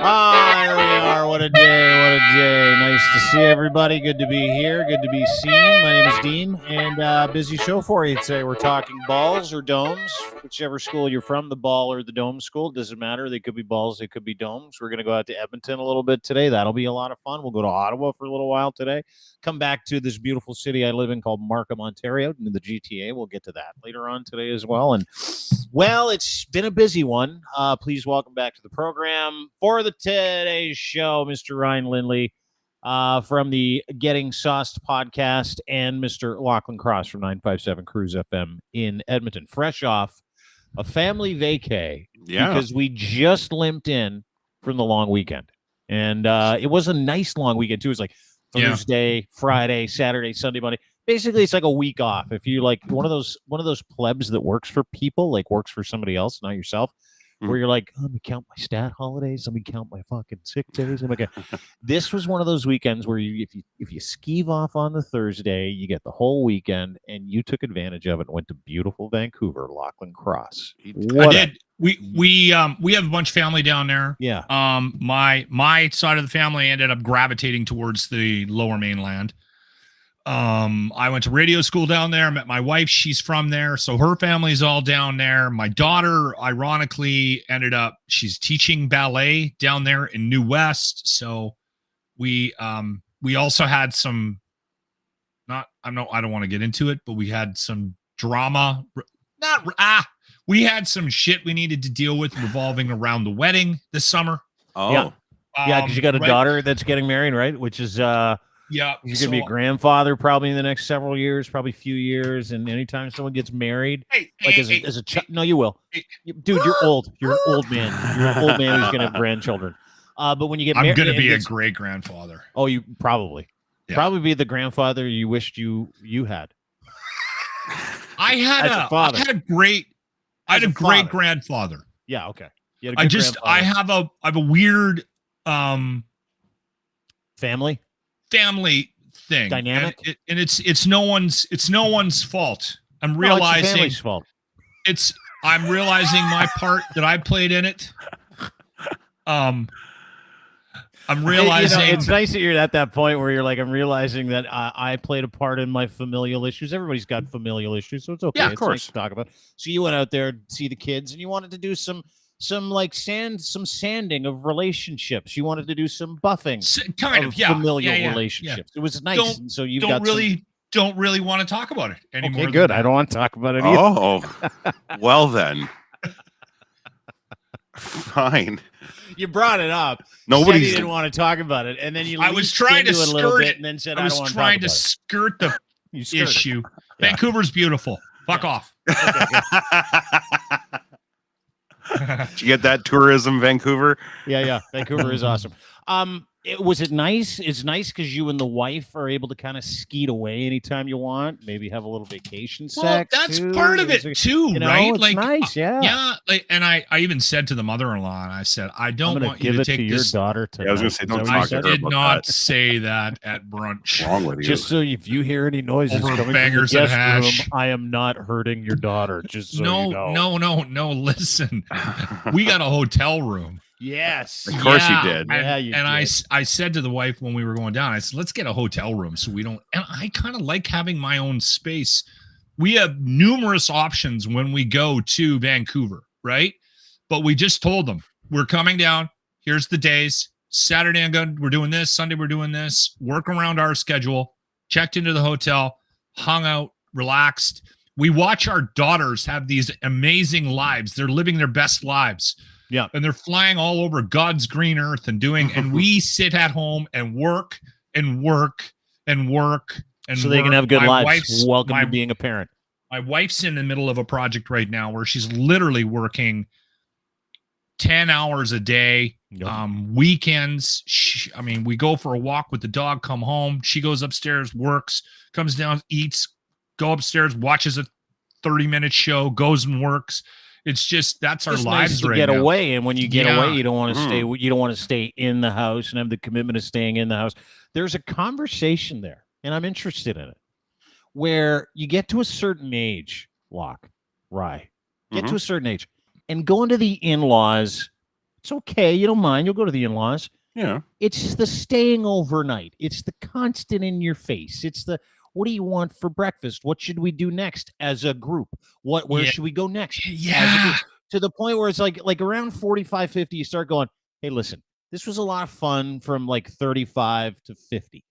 Here we are. What a day. What a day. Nice to see everybody. Good to be here. Good to be seen. My name is Dean, and busy show for you today. We're talking balls or domes, whichever school you're from, the ball or the dome school. It doesn't matter. They could be balls. They could be domes. We're going to go out to Edmonton a little bit today. That'll be a lot of fun. We'll go to Ottawa for a little while today. Come back to this beautiful city I live in called Markham, Ontario, in the GTA. We'll get to that later on today as well. And, well, it's been a busy one. Please welcome back to the program for the today's show, Mr. Ryan Lindley from the Getting Sauced podcast and Mr. Lochlin Cross from 957 Cruise FM in Edmonton. Fresh off a family vacay because we just limped in from the long weekend. And it was a nice long weekend, too. It was like Thursday, Friday, Saturday, Sunday, Monday. Basically, it's like a week off. If you like one of those plebs that works for people, like works for somebody else, not yourself, where you're like, let me count my stat holidays, let me count my fucking sick days. This was one of those weekends where if you skeeve off on the Thursday, you get the whole weekend, and you took advantage of it and went to beautiful Vancouver, Lochlin Cross. I did. We have a bunch of family down there. Yeah. My side of the family ended up gravitating towards the Lower Mainland. I went to radio school down there, met my wife, she's from there, so her family's all down there. My daughter, ironically, she's teaching ballet down there in New West. So we also had some, I don't want to get into it, but we had some drama. We had some shit we needed to deal with revolving around the wedding this summer. Oh, yeah, because you got a daughter that's getting married, right? Which is yeah, you're gonna be a grandfather probably in the next several years, probably a few years. And anytime someone gets married, as a child, no, you will, dude. You're old. You're an old man. You're an old man who's gonna have grandchildren. But when you get married, I'm gonna be a great grandfather. Oh, you probably be the grandfather you wished you had. I had a great grandfather. Yeah, okay. I have a weird family thing dynamic, and it's no one's fault. I'm realizing it's your family's fault. I'm realizing my part that I played in it. I'm realizing it's nice that you're at that point where you're like, I'm realizing that I played a part in my familial issues. Everybody's got familial issues, so it's okay. Yeah, of it's course. nice to talk about. So you went out there to see the kids, and you wanted to do some sanding of relationships. You wanted to do some buffing, familial relationships. It was nice. And so don't really want to talk about it anymore. Okay, good. I don't want to talk about it either. Oh, well then, fine. You brought it up. Nobody didn't want to talk about it, and then you. I was trying to skirt it, and then said, I was trying to skirt the issue. Yeah. Vancouver's beautiful. Fuck off. Did you get that tourism, Vancouver? Yeah. Vancouver is awesome. Was it nice? It's nice because you and the wife are able to kind of skeet away anytime you want. Maybe have a little vacation sex. That's part of it too, right? It's nice, yeah. And I even said to the mother-in-law, and I said, I don't want you to take your daughter. I was going to say, don't talk to her. I did not say that at brunch. What's wrong with you? Just so if you hear any noises over coming bangers from the and guest hash, room, I am not hurting your daughter. Just so you know. No. Listen, we got a hotel room. Yes. Of course you did. You did. I said to the wife when we were going down, I said, let's get a hotel room so we don't. And I kind of like having my own space. We have numerous options when we go to Vancouver, right? But we just told them we're coming down. Here's the days. Saturday, we're doing this. Sunday, we're doing this. Work around our schedule. Checked into the hotel, hung out, relaxed. We watch our daughters have these amazing lives. They're living their best lives. Yeah. And they're flying all over God's green earth and we sit at home and work and work and work. And so they can have good lives. Welcome to being a parent. My wife's in the middle of a project right now where she's literally working 10 hours a day, weekends. We go for a walk with the dog, come home. She goes upstairs, works, comes down, eats, go upstairs, watches a 30-minute show, goes and works. It's just that's our lives right now. Get away, and when you get away, you don't want to stay. You don't want to stay in the house and have the commitment of staying in the house. There's a conversation there, and I'm interested in it, where you get to a certain age, get to a certain age, and go into the in-laws It's okay. You don't mind. You'll go to the in-laws. Yeah. It's the staying overnight. It's the constant in your face. It's the, what do you want for breakfast? What should we do next as a group? Where should we go next? Yeah. To the point where it's like around 45, 50, you start going, hey, listen, this was a lot of fun from like 35 to 50.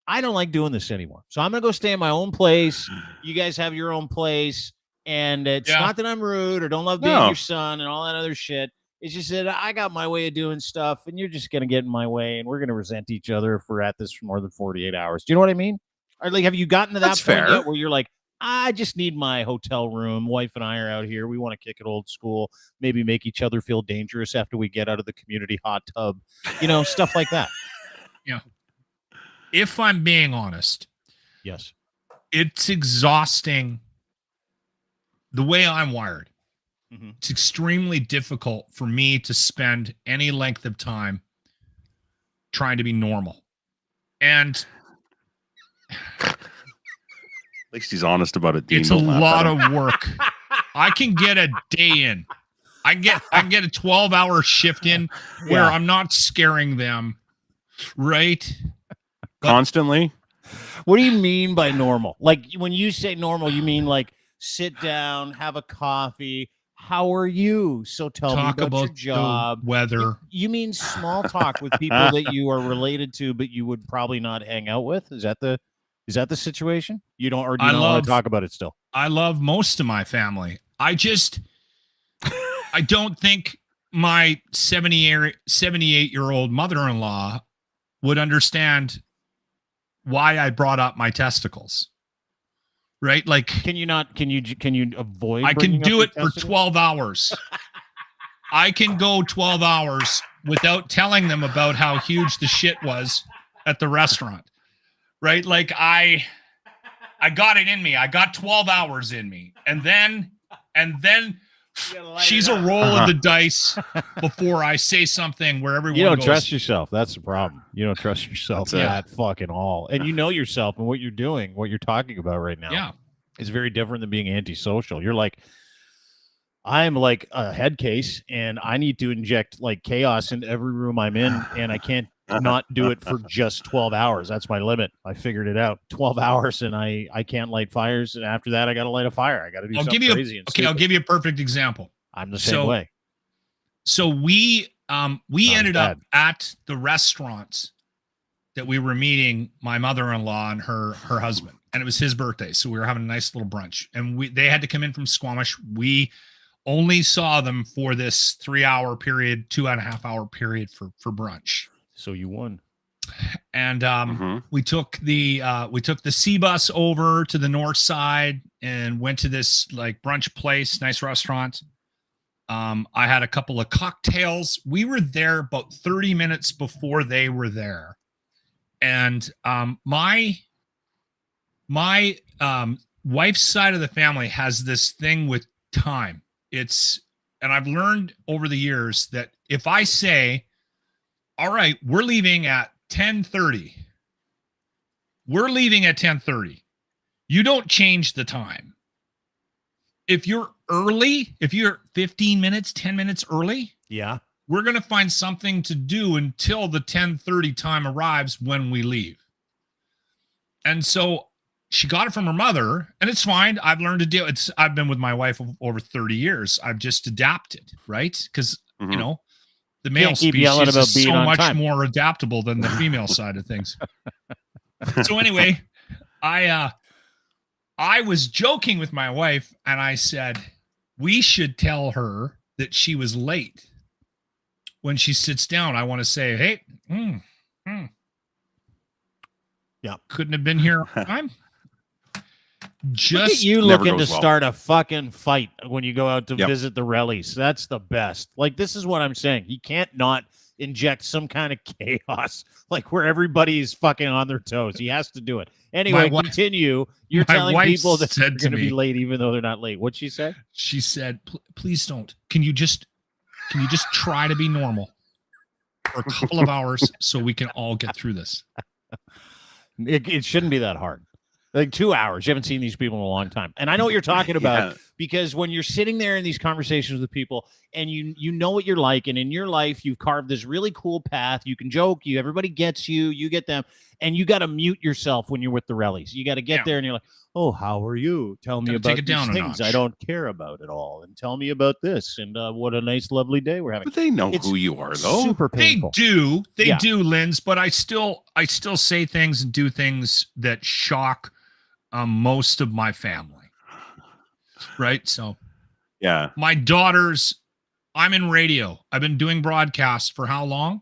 I don't like doing this anymore. So I'm going to go stay in my own place. You guys have your own place. And it's not that I'm rude or don't love being your son and all that other shit. It's just that I got my way of doing stuff and you're just going to get in my way and we're going to resent each other if we're at this for more than 48 hours. Do you know what I mean? Or like, have you gotten to that That's point fair. yet where you're like, I just need my hotel room. Wife and I are out here. We want to kick it old school, maybe make each other feel dangerous after we get out of the community hot tub, stuff like that. Yeah. If I'm being honest, yes, it's exhausting the way I'm wired. Mm-hmm. It's extremely difficult for me to spend any length of time trying to be normal. And at least he's honest about it. Dean. It's a lot of work. I can get a day in. I can get a 12-hour shift in where I'm not scaring them, right? Constantly. What do you mean by normal? Like when you say normal, you mean like sit down, have a coffee. How are you? So tell me about your job, the weather. You mean small talk with people that you are related to, but you would probably not hang out with? Is that the situation? You don't, or do you not want to talk about it still? I love most of my family. I don't think my 78-year-old mother-in-law would understand why I brought up my testicles. Right? Like, can you avoid? I can do it for 12 hours. I can go 12 hours without telling them about how huge the shit was at the restaurant. Right? Like I got it in me. I got 12 hours in me. And then she's a roll of the dice before I say something where everyone You don't goes, trust yourself. That's the problem. You don't trust yourself at fucking all. And you know yourself and what you're doing, what you're talking about right now. Yeah. Is very different than being antisocial. You're like, I'm like a head case and I need to inject like chaos into every room I'm in and I can't not do it for just 12 hours. That's my limit. I figured it out. 12 hours and I can't light fires. And after that, I got to light a fire. I got to do something crazy. I'll give you a perfect example. I'm the same way. So we ended up at the restaurant that we were meeting my mother-in-law and her husband. And it was his birthday. So we were having a nice little brunch. And they had to come in from Squamish. We only saw them for this 3-hour period, 2.5-hour period for brunch. So you won. And we took the C bus over to the north side and went to this like brunch place, nice restaurant. I had a couple of cocktails. We were there about 30 minutes before they were there. And my wife's side of the family has this thing with time. And I've learned over the years that if I say, all right, we're leaving at 10:30. We're leaving at 10:30. You don't change the time. If you're early, if you're 15 minutes, 10 minutes early, we're going to find something to do until the 10:30 time arrives when we leave. And so she got it from her mother, and it's fine. I've learned to deal. I've been with my wife over 30 years. I've just adapted, right? Because the male species is so much more adaptable than the female side of things. So anyway, I was joking with my wife, and I said we should tell her that she was late. When she sits down, I want to say, "Hey, couldn't have been here on time." Just you looking to start a fucking fight when you go out to visit the rallies. That's the best. Like, this is what I'm saying. He can't not inject some kind of chaos, like where everybody's fucking on their toes. He has to do it. Anyway, continue. You're telling people that they're going to be late even though they're not late. What'd she say? She said, please don't. Can you just try to be normal for a couple of hours so we can all get through this? It shouldn't be that hard. Like 2 hours. You haven't seen these people in a long time. And I know what you're talking about because when you're sitting there in these conversations with people and you know what you're like, and in your life you've carved this really cool path, you can joke, everybody gets you, you get them, and you got to mute yourself when you're with the rellies. You got to get there and you're like, oh, how are you? Tell me about these things I don't care about at all, and tell me about this, and what a nice, lovely day we're having. But they know who you are, though. Super painful. They do, Linz. But I still say things and do things that shock most of my family. Right. So, yeah, my daughters. I'm in radio. I've been doing broadcasts for how long?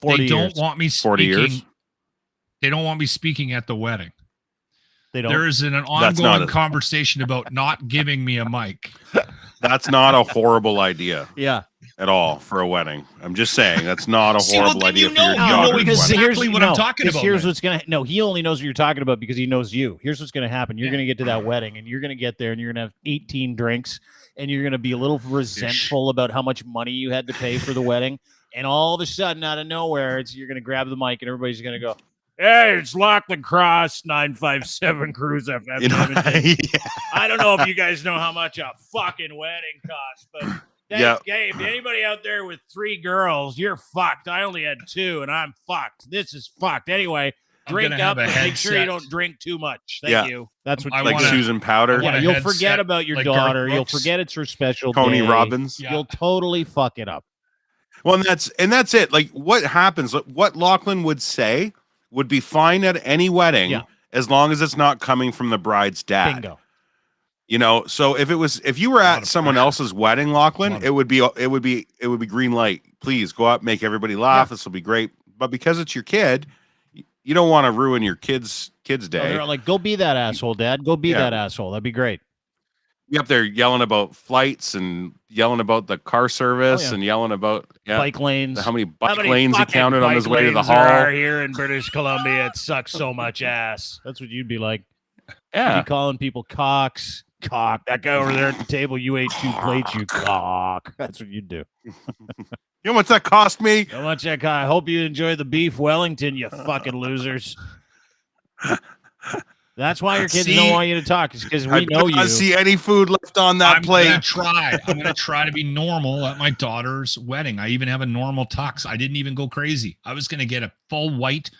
40 years. They don't want me 40 speaking. years. They don't want me speaking at the wedding. They don't. There is an ongoing conversation about not giving me a mic. That's not a horrible idea. Yeah. At all for a wedding. I'm just saying that's not a horrible idea for your daughter. Because exactly what I'm talking about. Here's what's gonna. No, he only knows what you're talking about because he knows you. Here's what's gonna happen. You're gonna get to that wedding, and you're gonna get there, and you're gonna have 18 drinks, and you're gonna be a little resentful about how much money you had to pay for the wedding, and all of a sudden, out of nowhere, you're gonna grab the mic, and everybody's gonna go, "Hey, it's Lochlin Cross 957 Cruise FM." I don't know if you guys know how much a fucking wedding costs, but. Gabe, anybody out there with 3 girls, you're fucked. I only had 2, and I'm fucked. This is fucked. Anyway, drink up and make sure you don't drink too much. Thank you. That's what I like. Susan Powder. Yeah, you'll forget about your daughter. You'll forget it's her special Tony day. Robbins. Yeah. You'll totally fuck it up. Well, and that's it. Like what happens? What Lochlin would say would be fine at any wedding as long as it's not coming from the bride's dad. Bingo. You know, so if you were at someone else's wedding, Lochlin, it would be green light. Please go up, make everybody laugh. This will be great. But because it's your kid, you don't want to ruin your kid's day. They're like, go be that asshole, Dad. Go be that asshole. That'd be great. You up there yelling about flights and yelling about the car service and yelling about bike lanes. How many bike lanes he counted on his way to the hall. Are here in British Columbia. It sucks so much ass. That's what you'd be like. Yeah, you'd be calling people cocks. Cock. That guy over there at the table, you ate 2 plates, you cock. That's what you do. You know what's that cost me? How much that cost? I hope you enjoy the beef Wellington, you fucking losers. That's why your kids don't want you to talk, is because we know you. I see any food left on that plate. I'm gonna try to be normal at my daughter's wedding. I even have a normal tux. I didn't even go crazy. I was gonna get a full white,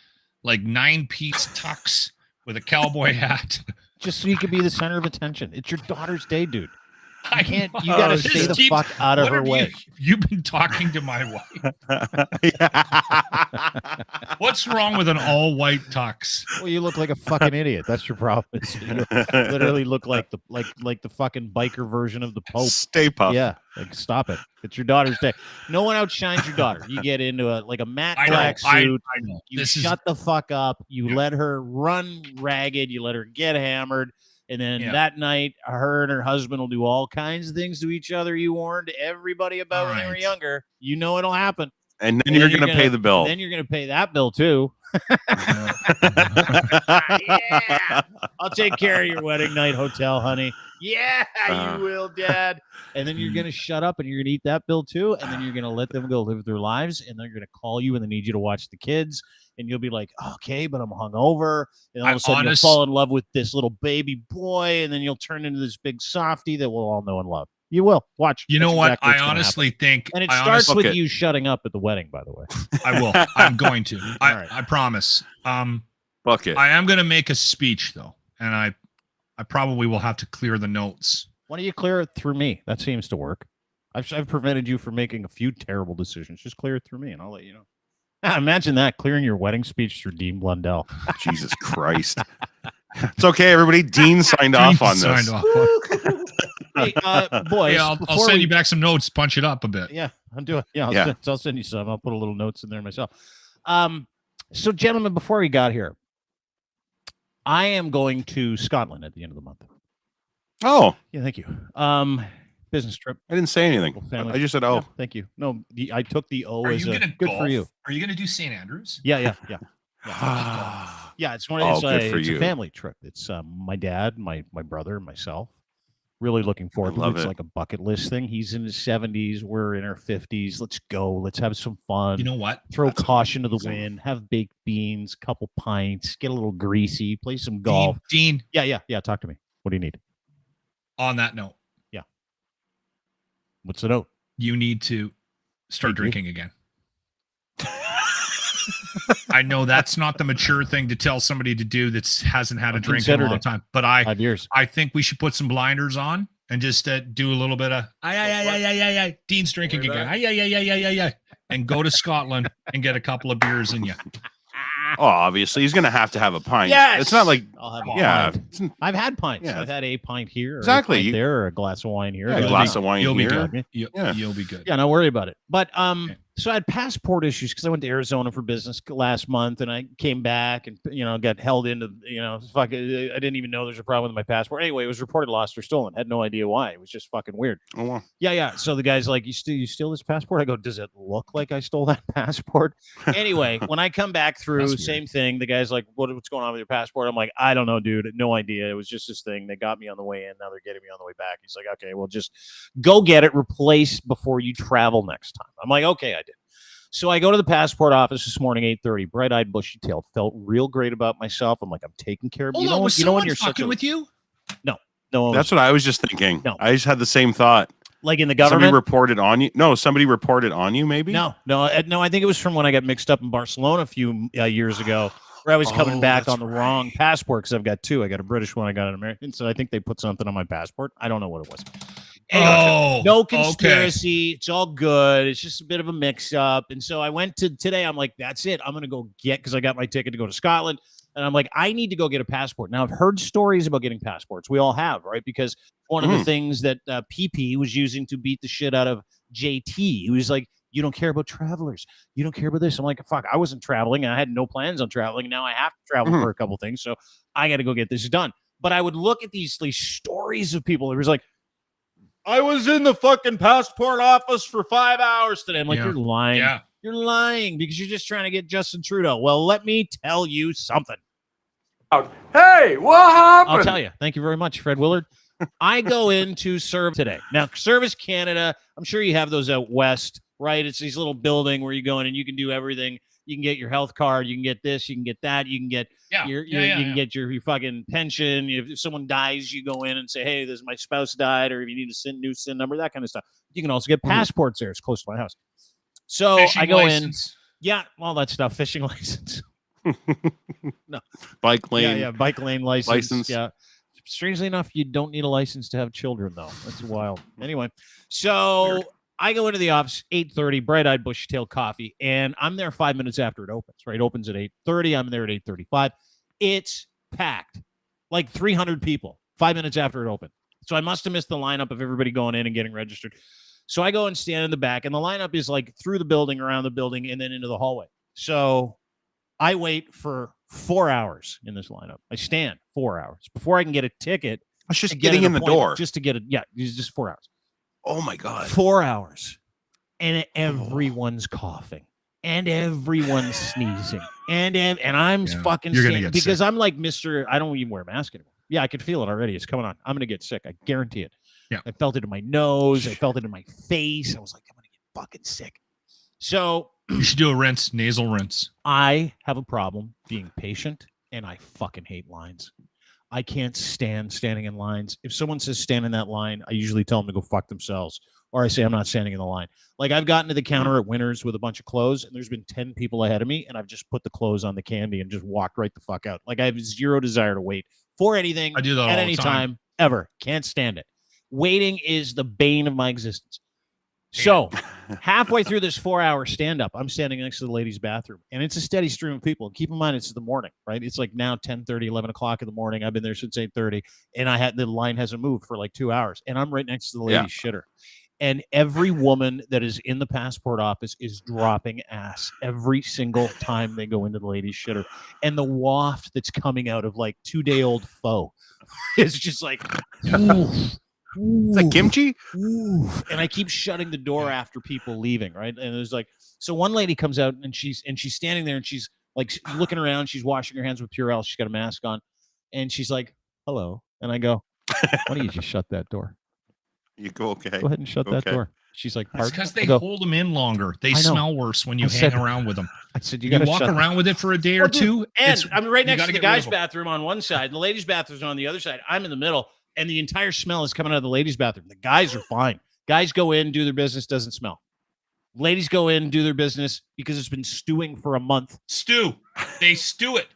like 9-piece tux with a cowboy hat. Just so you can be the center of attention. It's your daughter's day, dude. You gotta stay the fuck out of her way. You've been talking to my wife. What's wrong with an all-white tux? Well, you look like a fucking idiot. That's your problem. You literally look like the fucking biker version of the Pope. Stay Puft. Yeah, like stop it. It's your daughter's day. No one outshines your daughter. You get into a matte black suit. I know. You shut the fuck up. You let her run ragged. You let her get hammered. And then that night, her and her husband will do all kinds of things to each other you warned everybody about when they were younger. You know it'll happen. And then you're going to pay the bill. Then you're going to pay that bill, too. I'll take care of your wedding night hotel, honey. Yeah, you will, Dad. And then you're going to shut up and you're going to eat that bill, too. And then you're going to let them go live their lives. And they're going to call you and they need you to watch the kids. And you'll be like, okay, but I'm hungover. And all of a sudden you'll fall in love with this little baby boy. And then you'll turn into this big softie that we'll all know and love. You will. Watch. You know what? I honestly think... And it starts with you shutting up at the wedding, by the way. I will. I'm going to. I promise. Bucket. I am going to make a speech, though. And I probably will have to clear the notes. Why don't you clear it through me? That seems to work. I've prevented you from making a few terrible decisions. Just clear it through me, and I'll let you know. Imagine that, clearing your wedding speech through Dean Blundell. Jesus Christ. It's okay, everybody. Dean signed off on this. Hey, boys. Yeah, I'll send you back some notes. Punch it up a bit. Yeah, I'll do it. Yeah, I'll send you some. I'll put a little notes in there myself. So, gentlemen, before we got here, I am going to Scotland at the end of the month. Oh. Yeah, thank you. Business trip. I didn't say anything. I just said, oh. Yeah, thank you. No, I took the O as a good golf? for you. Are you going to do St. Andrews? Yeah. Yeah, it's a family trip. It's my dad, my brother, and myself. Really looking forward to it. It's like a bucket list thing. He's in his 70s. We're in our 50s. Let's go. Let's have some fun. You know what? Throw caution to the wind. Have baked beans, couple pints, get a little greasy, play some golf. Dean. Yeah. Talk to me. What do you need? On that note, What's the note? You need to start Thank you. drinking again. I know that's not the mature thing to tell somebody to do that hasn't had a drink in a long time, but 5 years. I think we should put some blinders on and just do a little bit of Dean's drinking again. And go to Scotland and get a couple of beers in you. Oh, obviously he's going to have a pint. Yes! It's not like I'll have a yeah. pint. I've had pints. Yeah. I've had a pint here, or Exactly. a pint there, or a glass of wine here. Yeah, a glass of wine You'll be here. good. You'll be good. Yeah, don't worry about it. But so I had passport issues because I went to Arizona for business last month, and I came back and got held into I didn't even know there's a problem with my passport. Anyway, it was reported lost or stolen. Had no idea why. It was just fucking weird. Oh, wow. Yeah. So the guy's like, you steal this passport? I go, does it look like I stole that passport? Anyway, when I come back through, same thing. The guy's like, what's going on with your passport? I'm like, I don't know, dude. No idea. It was just this thing. They got me on the way in. Now they're getting me on the way back. He's like, okay, well, just go get it replaced before you travel next time. I'm like, okay, I did. So I go to the passport office this morning, 8:30, bright-eyed, bushy-tailed, felt real great about myself. I'm like, I'm taking care of you. Was someone fucking with you? No. That's what I was just thinking. No. I just had the same thought. Like in the government? Somebody reported on you? No, somebody reported on you, maybe? No. I think it was from when I got mixed up in Barcelona a few years ago, where I was coming back on the wrong passport because I've got two. I got a British one, I got an American. So I think they put something on my passport. I don't know what it was. Anyway, no conspiracy. Okay. It's all good. It's just a bit of a mix-up. And so I went to today. I'm like, that's it. I'm going to go because I got my ticket to go to Scotland. And I'm like, I need to go get a passport. Now, I've heard stories about getting passports. We all have, right? Because one of the things that PP was using to beat the shit out of JT, he was like, you don't care about travelers. You don't care about this. I'm like, fuck, I wasn't traveling. I had no plans on traveling. Now I have to travel for a couple things. So I got to go get this done. But I would look at these stories of people. It was like, I was in the fucking passport office for 5 hours today. I'm like, you're lying. Yeah. You're lying because you're just trying to get Justin Trudeau. Well, let me tell you something. Hey, what happened? I'll tell you. Thank you very much, Fred Willard. I go into Service today. Now, Service Canada, I'm sure you have those out west, right? It's these little building where you go in and you can do everything. You can get your health card. You can get this. You can get that. You can get you can get your fucking pension. If someone dies, you go in and say, hey, my spouse died, or if you need a new SIN number, that kind of stuff. You can also get passports there. It's close to my house. So Fishing I go license. in. Yeah, all that stuff. Fishing license. No. Bike lane. Yeah. Bike lane license. Yeah. Strangely enough, you don't need a license to have children, though. That's wild. Anyway, so weird. I go into the office, 8:30, bright-eyed, bushy-tailed coffee, and I'm there 5 minutes after it opens, right? It opens at 8:30. I'm there at 8:35. It's packed, like 300 people, 5 minutes after it opened. So I must have missed the lineup of everybody going in and getting registered. So I go and stand in the back, and the lineup is like through the building, around the building, and then into the hallway. So I wait for 4 hours in this lineup. I stand 4 hours before I can get a ticket. It's just getting in the door. Just to get it. Yeah, it's just 4 hours. Oh, my God. 4 hours. And everyone's coughing. And everyone's sneezing. And I'm fucking standing because sick. I'm like Mr. I don't even wear a mask anymore. Yeah, I can feel it already. It's coming on. I'm going to get sick. I guarantee it. Yeah. I felt it in my nose. I felt it in my face. I was like, I'm going to get fucking sick. So you should do a nasal rinse. I have a problem being patient, and I fucking hate lines. I can't stand standing in lines. If someone says stand in that line, I usually tell them to go fuck themselves. Or I say I'm not standing in the line. Like I've gotten to the counter at Winners with a bunch of clothes, and there's been 10 people ahead of me, and I've just put the clothes on the candy and just walked right the fuck out. Like I have zero desire to wait for anything I do that at all any the time. time ever. Can't stand it. Waiting is the bane of my existence. So halfway through this 4 hour stand up, I'm standing next to the ladies' bathroom, and it's a steady stream of people. Keep in mind, it's the morning, right? It's like now 10:30, 11 o'clock in the morning. I've been there since 8:30, and the line hasn't moved for like 2 hours, and I'm right next to the ladies' shitter. And every woman that is in the passport office is dropping ass every single time they go into the ladies' shitter. And the waft that's coming out of like 2-day-old pho is just like, oof. Is that kimchi? And I keep shutting the door after people leaving, right? And there's like, so one lady comes out and she's standing there and she's like looking around. She's washing her hands with Purell. She's got a mask on, and she's like, "Hello." And I go, "Why don't you just shut that door?" You go, okay. Go ahead and shut that door. She's like, "It's because they hold them in longer. They smell worse when you hang around with them." I said, "You got to walk around with it for a day or two." And I'm right next to the guys' bathroom on one side, the ladies' bathroom on the other side. I'm in the middle. And the entire smell is coming out of the ladies' bathroom. The guys are fine. Guys go in, do their business, doesn't smell. Ladies go in, do their business because it's been stewing for a month. Stew. They stew it.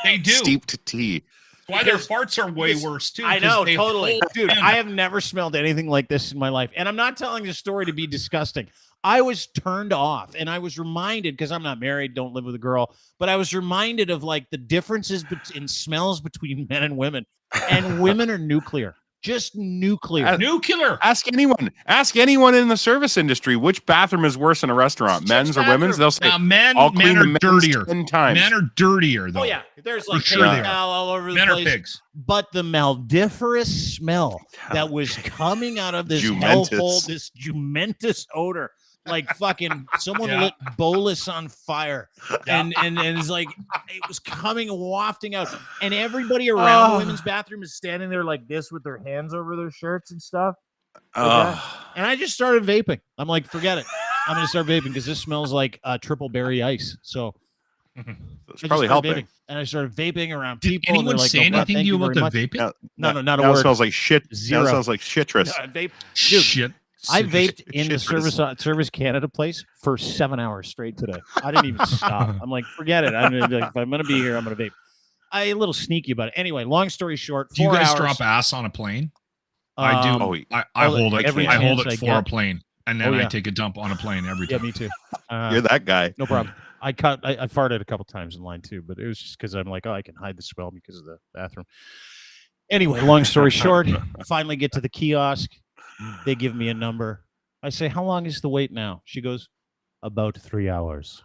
They do. Steeped tea. Why their farts are way worse too. I know, they totally. hold Dude, in. I have never smelled anything like this in my life. And I'm not telling this story to be disgusting. I was turned off and I was reminded, because I'm not married, don't live with a girl, but I was reminded of like the differences in smells between men and women. And women are nuclear. Just nuclear. Nuclear. Ask anyone in the service industry which bathroom is worse in a restaurant, men's or women's. They'll say, Now, men I'll clean are the men's dirtier. 10 times. Men are dirtier, though. Oh, yeah. There's like sure they are. all over the Men place. are pigs. But the maldiferous smell that was coming out of this Jumentous. hellhole, this jumentous odor, like fucking someone lit bolus on fire, and it's like it was coming wafting out, and everybody around the women's bathroom is standing there like this with their hands over their shirts and stuff. And I just started vaping. I'm like, forget it. I'm gonna start vaping because this smells like triple berry ice. So it's probably helping. Vaping, and I started vaping around Did people. anyone like, say anything to you about the vaping? No, not a now word. It smells like shit. Zero. That sounds like citrus. No, vape. Dude, Shit. I vaped in the Citrus. Service Canada place for 7 hours straight today. I didn't even stop. I'm like, forget it. If I'm gonna be here, I'm gonna vape. I a little sneaky about it. Anyway, long story short, Do you 4 guys hours. drop ass on a plane? I do. I hold it. every I hold chance it I for get. a plane, and then Oh, yeah. I take a dump on a plane every Yeah, time. me too. You're that guy. No problem. I farted a couple times in line too, but it was just because I'm like, oh, I can hide the smell because of the bathroom. Anyway, long story short, I finally get to the kiosk. They give me a number. I say, how long is the wait now? She goes, about 3 hours.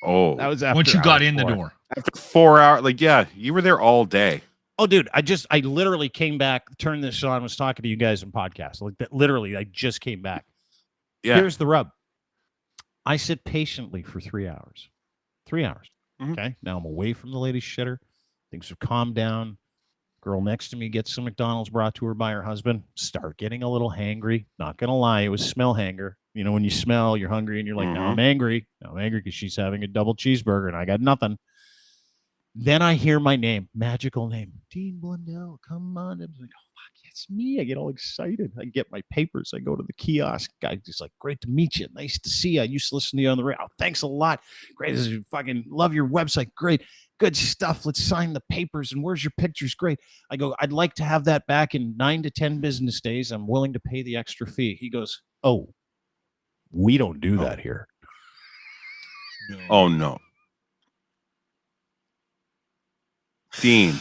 Oh, That was after Once you got hour in the 4. door. after 4 hours. Like, yeah, you were there all day. Oh, dude, I literally came back, turned this on, was talking to you guys in podcast. Like that, literally, I just came back. Yeah. Here's the rub. I sit patiently for 3 hours. 3 hours. Mhm. Okay. Now I'm away from the lady's shitter. Things have calmed down. Girl next to me gets some McDonald's brought to her by her husband. Start getting a little hangry. Not gonna lie, it was smell hanger. You know, when you smell, you're hungry, and you're like, now I'm angry. Now I'm angry because she's having a double cheeseburger and I got nothing. Then I hear my name, magical name, Dean Blundell. Come on. I was like, oh, fuck, it's me. I get all excited. I get my papers. I go to the kiosk. Guy just like, great to meet you. Nice to see you. I used to listen to you on the radio. Oh, thanks a lot. Great. This is fucking love your website. Great. Good stuff. Let's sign the papers. And where's your pictures? Great. I go, I'd like to have that back in 9 to 10 business days. I'm willing to pay the extra fee. He goes, oh, we don't do that here. Oh no, Dean.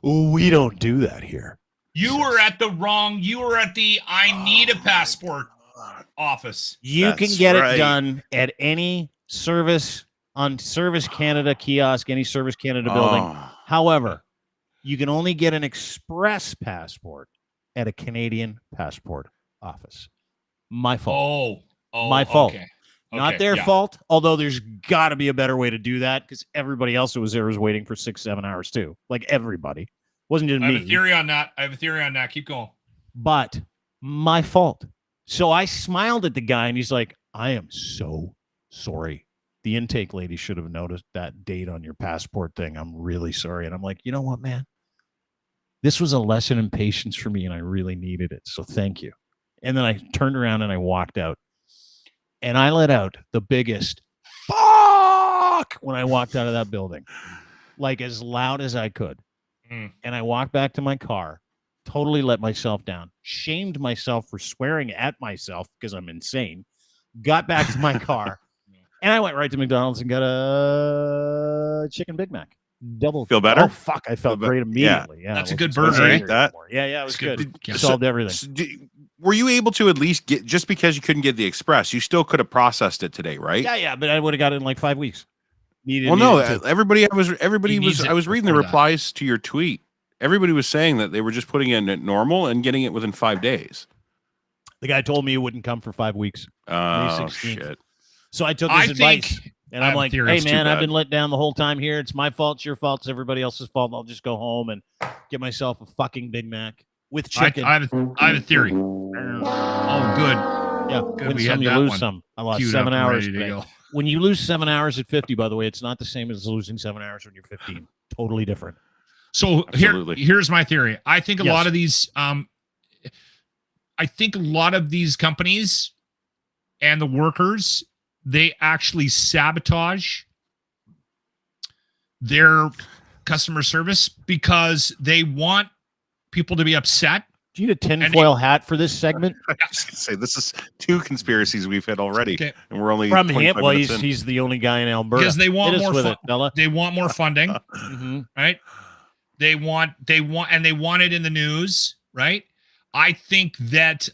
We don't do that here. You were at the I need a passport office. You can That's get right. it done at any Service Canada kiosk, any Service Canada building. Oh. However, you can only get an express passport at a Canadian passport office. My fault. My fault. Okay. Not their fault, although there's got to be a better way to do that because everybody else who was there was waiting for 6-7 hours too. Like everybody. Wasn't just I me. have a theory on that. Keep going. But my fault. So I smiled at the guy and he's like, I am so sorry. The intake lady should have noticed that date on your passport thing. I'm really sorry. And I'm like, you know what, man? This was a lesson in patience for me and I really needed it. So thank you. And then I turned around and I walked out. And I let out the biggest fuck when I walked out of that building. Like as loud as I could. And I walked back to my car, totally let myself down, shamed myself for swearing at myself because I'm insane, got back to my car, and I went right to McDonald's and got a chicken Big Mac. Double. Feel better? Oh, fuck. I felt great immediately. Yeah. That's a it good wasn't burger, angry eh? anymore. Yeah, it was good. Yeah. Solved everything. Were you able to at least get, just because you couldn't get the express, you still could have processed it today, right? Yeah, but I would have got it in like 5 weeks. Everybody was needs I was it reading the before that. replies to your tweet. Everybody was saying that they were just putting it in normal and getting it within 5 days. The guy told me it wouldn't come for 5 weeks. Oh 16th. shit. So I took his advice. And I I'm have a like, theory hey, it's too man, I've bad. been let down the whole time here. It's my fault. It's your fault. It's everybody else's fault. I'll just go home and get myself a fucking Big Mac with chicken. I have a theory. Oh, good. Yeah, Good, win we some, had you that lose one some. I lost queued 7 up and hours ready to today. go. When you lose 7 hours at 50, by the way, it's not the same as losing 7 hours when you're 15. Totally different. So Absolutely. here's my theory. I think a Yes. lot of these I think a lot of these companies and the workers, they actually sabotage their customer service because they want people to be upset. Do you need a tinfoil hat for this segment? I was going to say, this is 2 conspiracies we've hit already, Okay. and we're only From him. 25 Well, minutes in. he's the only guy in Alberta. Because they want Hit us more with it, fella. They want more funding, right? They want it in the news, right? I think that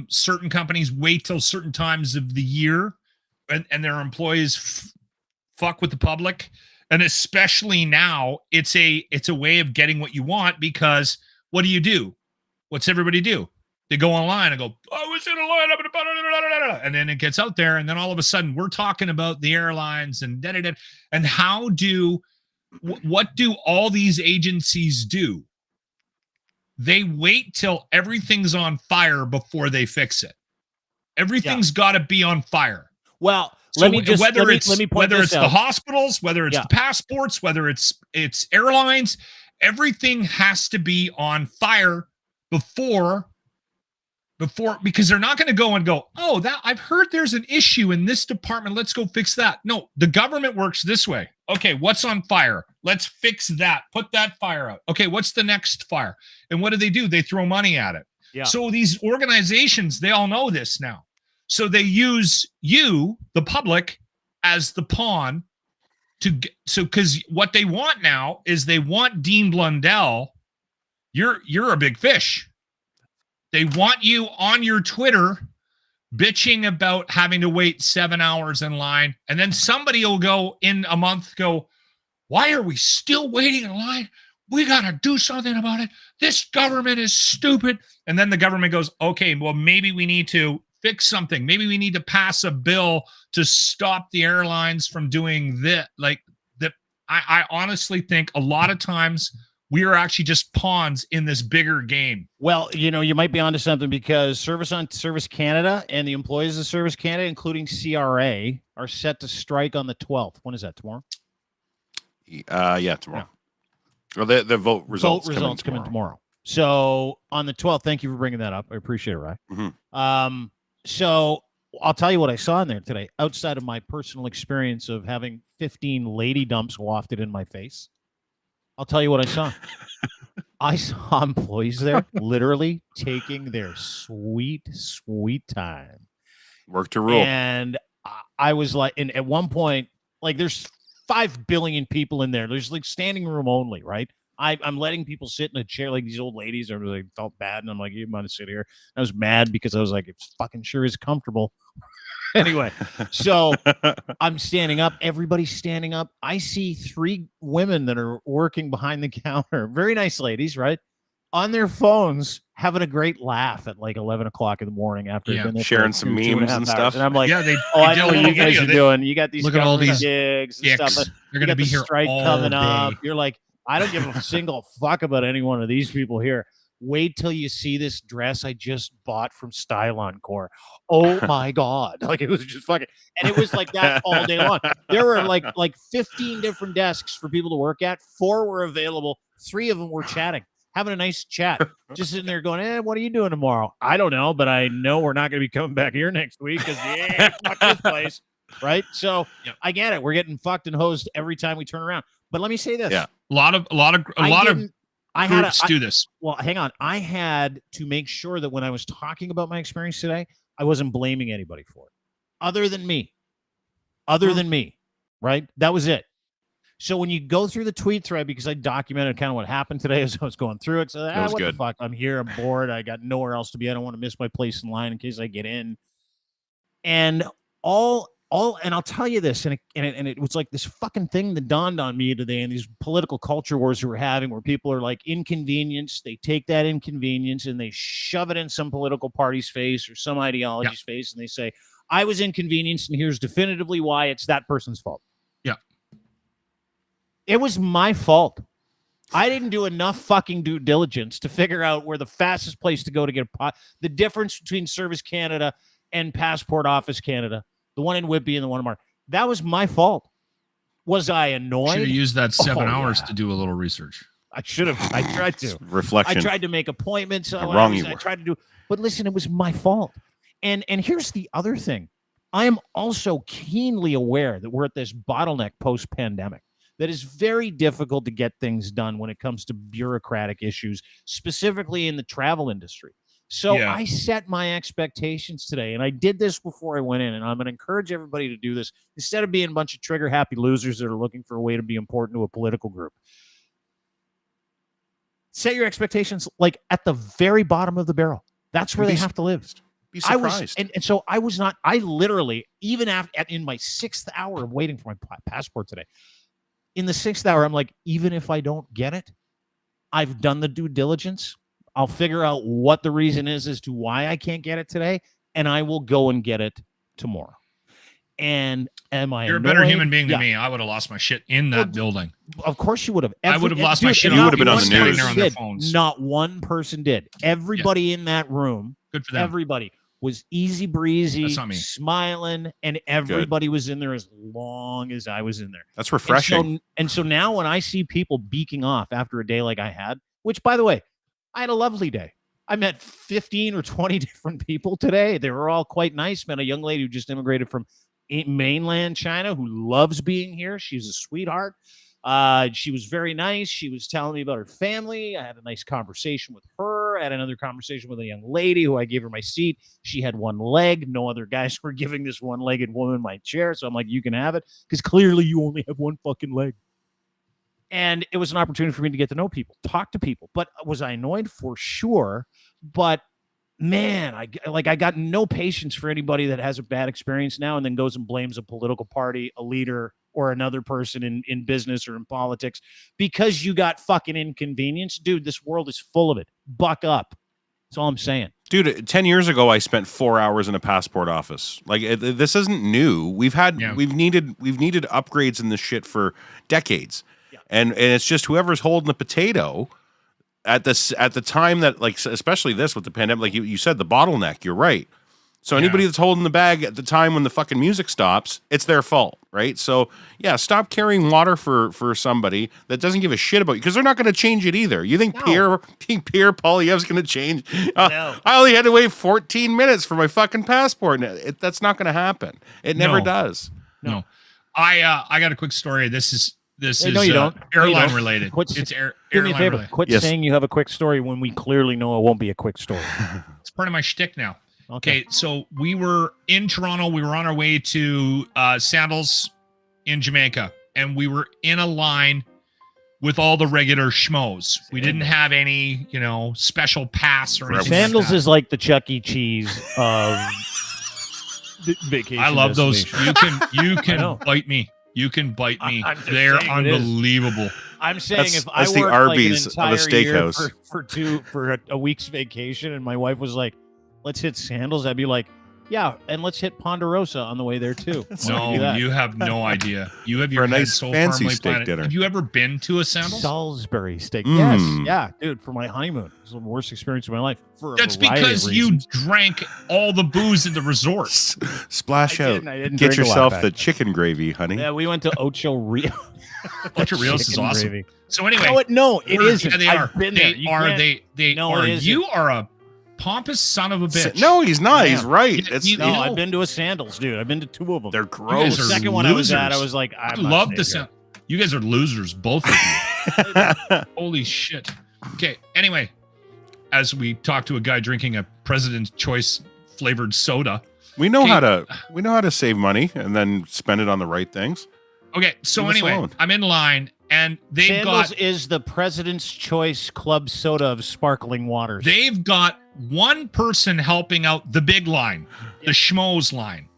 certain companies wait till certain times of the year and their employees fuck with the public. And especially now, it's a way of getting what you want, because what do? What's everybody do? They go online and go, I was in a line up, and then it gets out there, and then all of a sudden we're talking about the airlines and and what do all these agencies do? They wait till everything's on fire before they fix it. Everything's got to be on fire. Well, So whether it's the hospitals, whether it's the passports, whether it's airlines, everything has to be on fire before, because they're not going to go and go, oh, that I've heard there's an issue in this department. Let's go fix that. No, the government works this way. Okay, what's on fire? Let's fix that. Put that fire out. Okay, what's the next fire? And what do? They throw money at it. Yeah. So these organizations, they all know this now. So they use you, the public, as the pawn because what they want now is they want Dean Blundell. You're a big fish. They want you on your Twitter bitching about having to wait 7 hours in line. And then somebody will go in a month, why are we still waiting in line? We got to do something about it. This government is stupid. And then the government goes, okay, well, maybe we need to fix something. Maybe we need to pass a bill to stop the airlines from doing this. I honestly think a lot of times we are actually just pawns in this bigger game. Well, you might be onto something, because Service Canada and the employees of Service Canada, including CRA, are set to strike on the 12th. When is that? Tomorrow? Yeah, tomorrow. Well, the vote results come in tomorrow. So on the 12th, thank you for bringing that up. I appreciate it, Ryan. Mm-hmm. So I'll tell you what I saw in there today, outside of my personal experience of having 15 lady dumps wafted in my face. I'll tell you what I saw. I saw employees there literally taking their sweet, sweet time. Work to rule. And I was like, and at one point, like, there's 5 billion people in there. There's like standing room only, right? I'm letting people sit in a chair, like these old ladies, or they felt bad, and I'm like, you want to sit here? I was mad because I was like, it fucking sure is comfortable. Anyway, so I'm standing up. Everybody's standing up. I see 3 women that are working behind the counter. Very nice ladies, right? On their phones, having a great laugh at like 11 o'clock in the morning after they've been there sharing for some 2.5 memes and hours. stuff. And I'm like, they I know what you guys are doing. You got these look at all these gigs and stuff. They're going to be here strike all coming day. up. You're like, I don't give a single fuck about any one of these people here. Wait till you see this dress I just bought from Style Encore. Oh my God. Like, it was just fucking, and it was like that all day long. There were like 15 different desks for people to work at. 4 were available. 3 of them were chatting, having a nice chat, just sitting there going, what are you doing tomorrow? I don't know, but I know we're not going to be coming back here next week because fuck this place. Right. So I get it. We're getting fucked and hosed every time we turn around. But let me say this. Yeah. A lot of groups do this. Well, hang on. I had to make sure that when I was talking about my experience today, I wasn't blaming anybody for it other than me, right? That was it. So when you go through the tweet thread, because I documented kind of what happened today as I was going through it. So what good. The fuck? I'm here. I'm bored. I got nowhere else to be. I don't want to miss my place in line in case I get in. And and I'll tell you this, and it was like this fucking thing that dawned on me today, and these political culture wars we're having, where people are like inconvenienced. They take that inconvenience and they shove it in some political party's face or some ideology's face, and they say, I was inconvenienced, and here's definitively why it's that person's fault. Yeah. It was my fault. I didn't do enough fucking due diligence to figure out where the fastest place to go to get the difference between Service Canada and Passport Office Canada. The one in Whitby and the one in Mark. That was my fault. Was I annoyed? Should have used that 7 hours to do a little research. I should have. I tried to. Reflection. I tried to make appointments. How wrong you I were. tried to do, but listen, it was my fault. And here's the other thing. I am also keenly aware that we're at this bottleneck post-pandemic that is very difficult to get things done when it comes to bureaucratic issues, specifically in the travel industry. So I set my expectations today, and I did this before I went in, and I'm going to encourage everybody to do this instead of being a bunch of trigger-happy losers that are looking for a way to be important to a political group. Set your expectations like at the very bottom of the barrel. That's where they have to live. Be surprised. So I was not. I literally, even in my 6th hour of waiting for my passport today, in the 6th hour, I'm like, even if I don't get it, I've done the due diligence. I'll figure out what the reason is as to why I can't get it today, and I will go and get it tomorrow. And am I? You're a better human being than me. I would have lost my shit in that building. Of course, you would have. I would have lost my shit. You would have been on the news. On their phones. Not one person did. Everybody in that room. Good for them. Everybody was easy breezy, That's not me. smiling, and everybody was in there as long as I was in there. That's refreshing. And so now when I see people beaking off after a day like I had, which by the way, I had a lovely day. I met 15 or 20 different people today. They were all quite nice. Met a young lady who just immigrated from mainland China who loves being here. She's a sweetheart. She was very nice. She was telling me about her family. I had a nice conversation with her. I had another conversation with a young lady who I gave her my seat. She had one leg. No other guys were giving this one-legged woman my chair. So I'm like, you can have it because clearly you only have one fucking leg. And it was an opportunity for me to get to know people, talk to people. But was I annoyed? For sure. But man, I got no patience for anybody that has a bad experience now and then goes and blames a political party, a leader, or another person in business or in politics because you got fucking inconvenience. Dude, this world is full of it. Buck up. That's all I'm saying. Dude, 10 years ago, I spent 4 hours in a passport office. Like, this isn't new. We've needed upgrades in this shit for decades. Yeah. And it's just whoever's holding the potato at the time that, like, especially this with the pandemic, like you said, the bottleneck, you're right. So anybody that's holding the bag at the time when the fucking music stops, it's their fault, right? So yeah, stop carrying water for somebody that doesn't give a shit about you because they're not going to change it either. You think Pierre Poilievre's going to change? No. I only had to wait 14 minutes for my fucking passport. That's not going to happen. It never does. No. I got a quick story. This is no, you don't. Airline related. It's airline do me a favor. related. Quit saying you have a quick story when we clearly know it won't be a quick story. It's part of my shtick now. Okay, so we were in Toronto. We were on our way to Sandals in Jamaica, and we were in a line with all the regular schmoes. We didn't have any, special pass or anything. Sandals is like the Chuck E. Cheese of vacation. I love those. You can bite me. You can bite me. They're unbelievable. I'm saying if I worked the Arby's like an of a steakhouse for a week's vacation, and my wife was like, "Let's hit Sandals," I'd be like, "Yeah, and let's hit Ponderosa on the way there too." No, you have no idea. You have your for a head nice so fancy firmly steak planted. dinner. Have you ever been to a Sandals? Salisbury steak. Yes, yeah, dude. For my honeymoon, it was the worst experience of my life. That's because you drank all the booze in the resort. Splash out. I didn't Get drink a lot yourself back the then. chicken gravy, honey. Yeah, we went to Ocho Rios. Ocho Rios is awesome. Gravy. So anyway, it isn't. Yeah, they are. I've been there. They No, are. it isn't. You are a pompous son of a bitch. No, he's not. Yeah. He's right. I've been to a Sandals, dude. I've been to 2 of them. They're guys gross. are The second one I was at, losers. I was like, I love the sound. You guys are losers, both of you. Holy shit. Okay. Anyway, as we talk to a guy drinking a President's Choice flavored soda. We know how to save money and then spend it on the right things. Okay. So Leave us anyway, alone. I'm in line and Sandals is the President's Choice Club soda of sparkling waters. They've got one person helping out the big line, the schmoes line.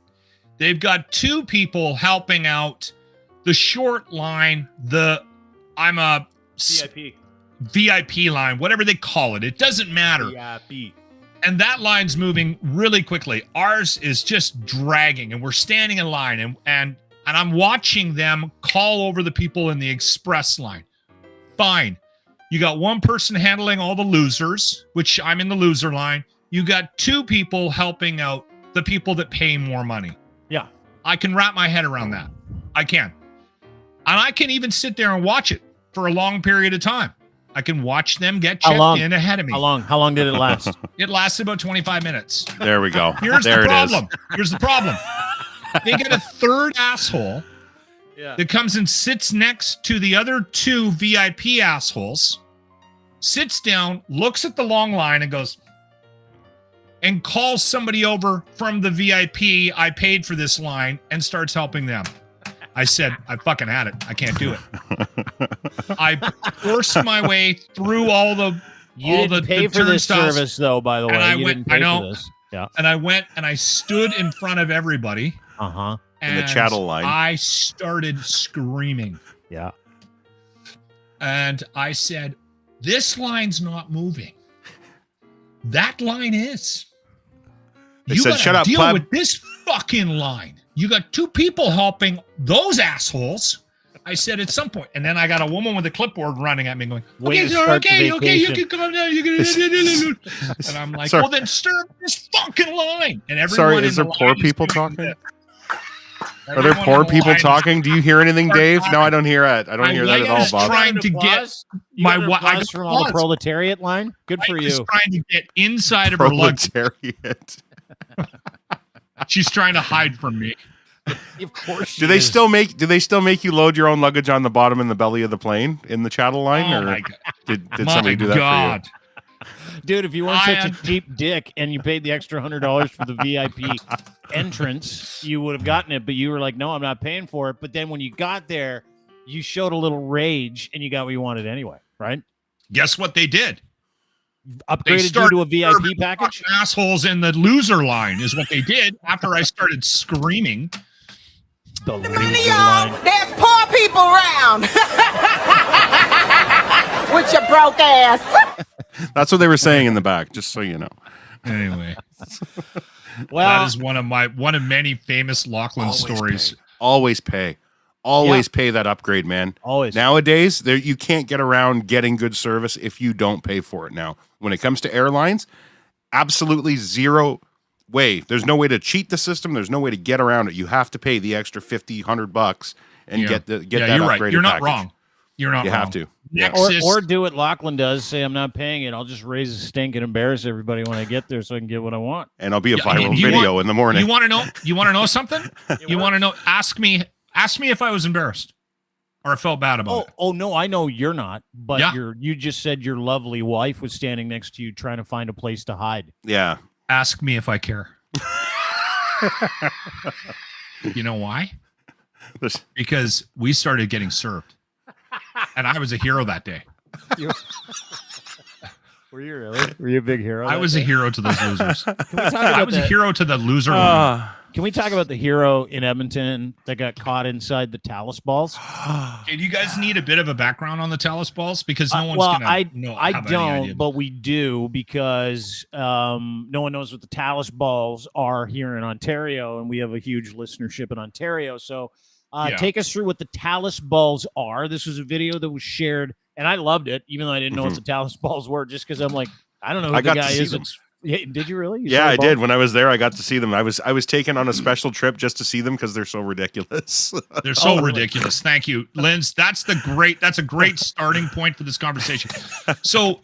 They've got 2 people helping out the short line, I'm a VIP line, whatever they call it. It doesn't matter. VIP. And that line's moving really quickly. Ours is just dragging, and we're standing in line, and I'm watching them call over the people in the express line. Fine. You got one person handling all the losers, which I'm in the loser line. You got 2 people helping out the people that pay more money. Yeah. I can wrap my head around that. I can. And I can even sit there and watch it for a long period of time. I can watch them get How checked long? in ahead of me. How long did it last? It lasted about 25 minutes. There we go. Here's there the it is. problem. Here's the problem. They get a third asshole that comes and sits next to the other two VIP assholes, sits down, looks at the long line and goes, and calls somebody over from the VIP, I paid for this line, and starts helping them. I said, I fucking had it. I can't do it. I forced my way through all the pay for this service, though, by the way. And I you went, didn't pay I know. For this. Yeah. And I went and I stood in front of everybody. Uh-huh. In the chattel line. I started screaming. Yeah. And I said, this line's not moving. That line is. They You said, gotta shut up, deal pleb. with this fucking line. You got two people helping those assholes. I said at some point, and then I got a woman with a clipboard running at me going, okay, sir, okay, you can come down. And I'm like, well, then stir this fucking line. And everyone Sorry, in is there the poor line is people doing talking? this. Are there Everyone poor in the people line is- talking? Do you hear anything, Dave? No, I don't hear it. I don't My hear that at all, wife is Bob. trying to get my wife from all the proletariat line. Good for you. trying to get inside of her luggage. Proletariat. She's trying to hide from me. Of course. Do they still make you load your own luggage on the bottom and the belly of the plane in the chattel line? Oh or my God. did My somebody do that God. for Dude, if you weren't I such am- a cheap dick and you paid the extra $100 for the VIP entrance, you would have gotten it. But you were like, no, I'm not paying for it. But then when you got there, you showed a little rage and you got what you wanted anyway, right? Guess what they did? Upgraded you to a VIP package? Fucking assholes in the loser line is what they did after I started screaming. The loser Y'all, line. there's poor people around. With your broke ass. you? That's what they were saying in the back, just so you know. Anyway, Well, that is one of many famous Lochlin stories. Always pay. Always pay that upgrade, man. always. Nowadays, you can't get around getting good service if you don't pay for it now. When it comes to airlines, absolutely zero way. There's no way to cheat the system. There's no way to get around it. You have to pay the extra $50-$100 and get that you're upgraded right. You're not package. wrong. You're not You wrong. have to. Nexus, Or do what Lochlin does. Say, I'm not paying it. I'll just raise a stink and embarrass everybody when I get there so I can get what I want. And I'll be a Yeah, viral you video want- in the morning. You want to know? You want to know something? You want to know? Ask me if I was embarrassed or I felt bad about it. Oh no, I know you're not, but Yeah. you just said your lovely wife was standing next to you trying to find a place to hide. Yeah. Ask me if I care. You know why? This- Because we started getting served, and I was a hero that day. Were you really? Were you a big hero? I was a hero to those losers. Can we talk I about was a the, hero to the loser. Can we talk about the hero in Edmonton that got caught inside the Talus balls? Okay, do you guys need a bit of a background on the Talus balls? Because no one's well, gonna know. I have any don't, idea. but we do because no one knows what the Talus balls are here in Ontario, and we have a huge listenership in Ontario. So Yeah. take us through what the Talus balls are. This was a video that was shared, and I loved it, even though I didn't know what the Talus balls were, just because I'm like, I don't know who I the got to guy see is. them. Yeah, did you really? You Yeah, saw the I balls? did. When I was there, I got to see them. I was taken on a special trip just to see them because they're so ridiculous. They're so really? ridiculous. Thank you, Linz. That's a great starting point for this conversation. So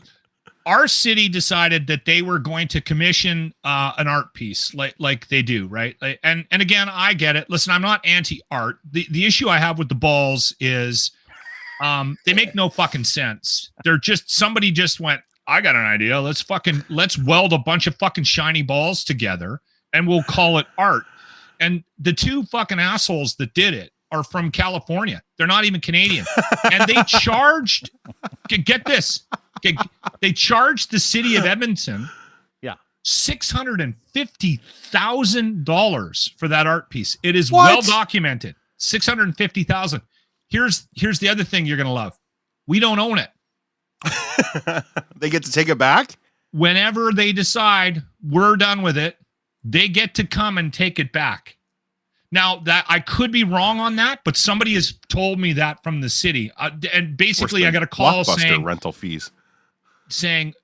our city decided that they were going to commission an art piece like they do, right? And again, I get it. Listen, I'm not anti-art. The issue I have with the balls is they make no fucking sense. They're just somebody just went, I got an idea. Let's weld a bunch of fucking shiny balls together and we'll call it art. And the two fucking assholes that did it are from California. They're not even Canadian. And they charged, get this, they charged the city of Edmonton $650,000 for that art piece. It is well documented. $650,000. Here's the other thing you're going to love. We don't own it. They get to take it back? Whenever they decide we're done with it, they get to come and take it back. Now, that I could be wrong on that, but somebody has told me that from the city. And basically, I got a call Blockbuster rental fees. saying,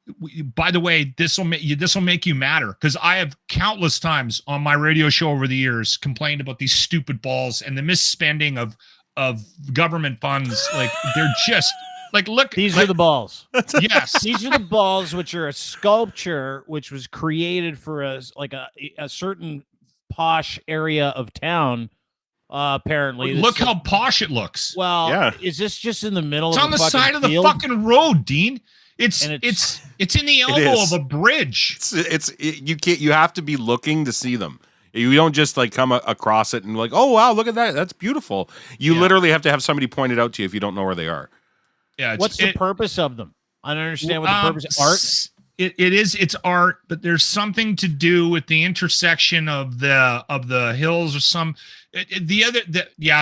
by the way, this will make you matter, because I have countless times on my radio show over the years complained about these stupid balls and the misspending of government funds. Like, they're just Like, look. These like, are the balls. Yes. These are the balls, which are a sculpture, which was created for a certain posh area of town. Apparently, Look how posh it looks. Well, Yeah. is this just in the middle? It's of on the side of the field? fucking road, Dean. It's And it's in the elbow of a bridge. You have to be looking to see them. You don't just like come across it and like, oh wow, look at that, that's beautiful. You literally have to have somebody point it out to you if you don't know where they are. Yeah. What's the purpose of them? I don't understand what the purpose of art. It's art, but there's something to do with the intersection of the hills or some.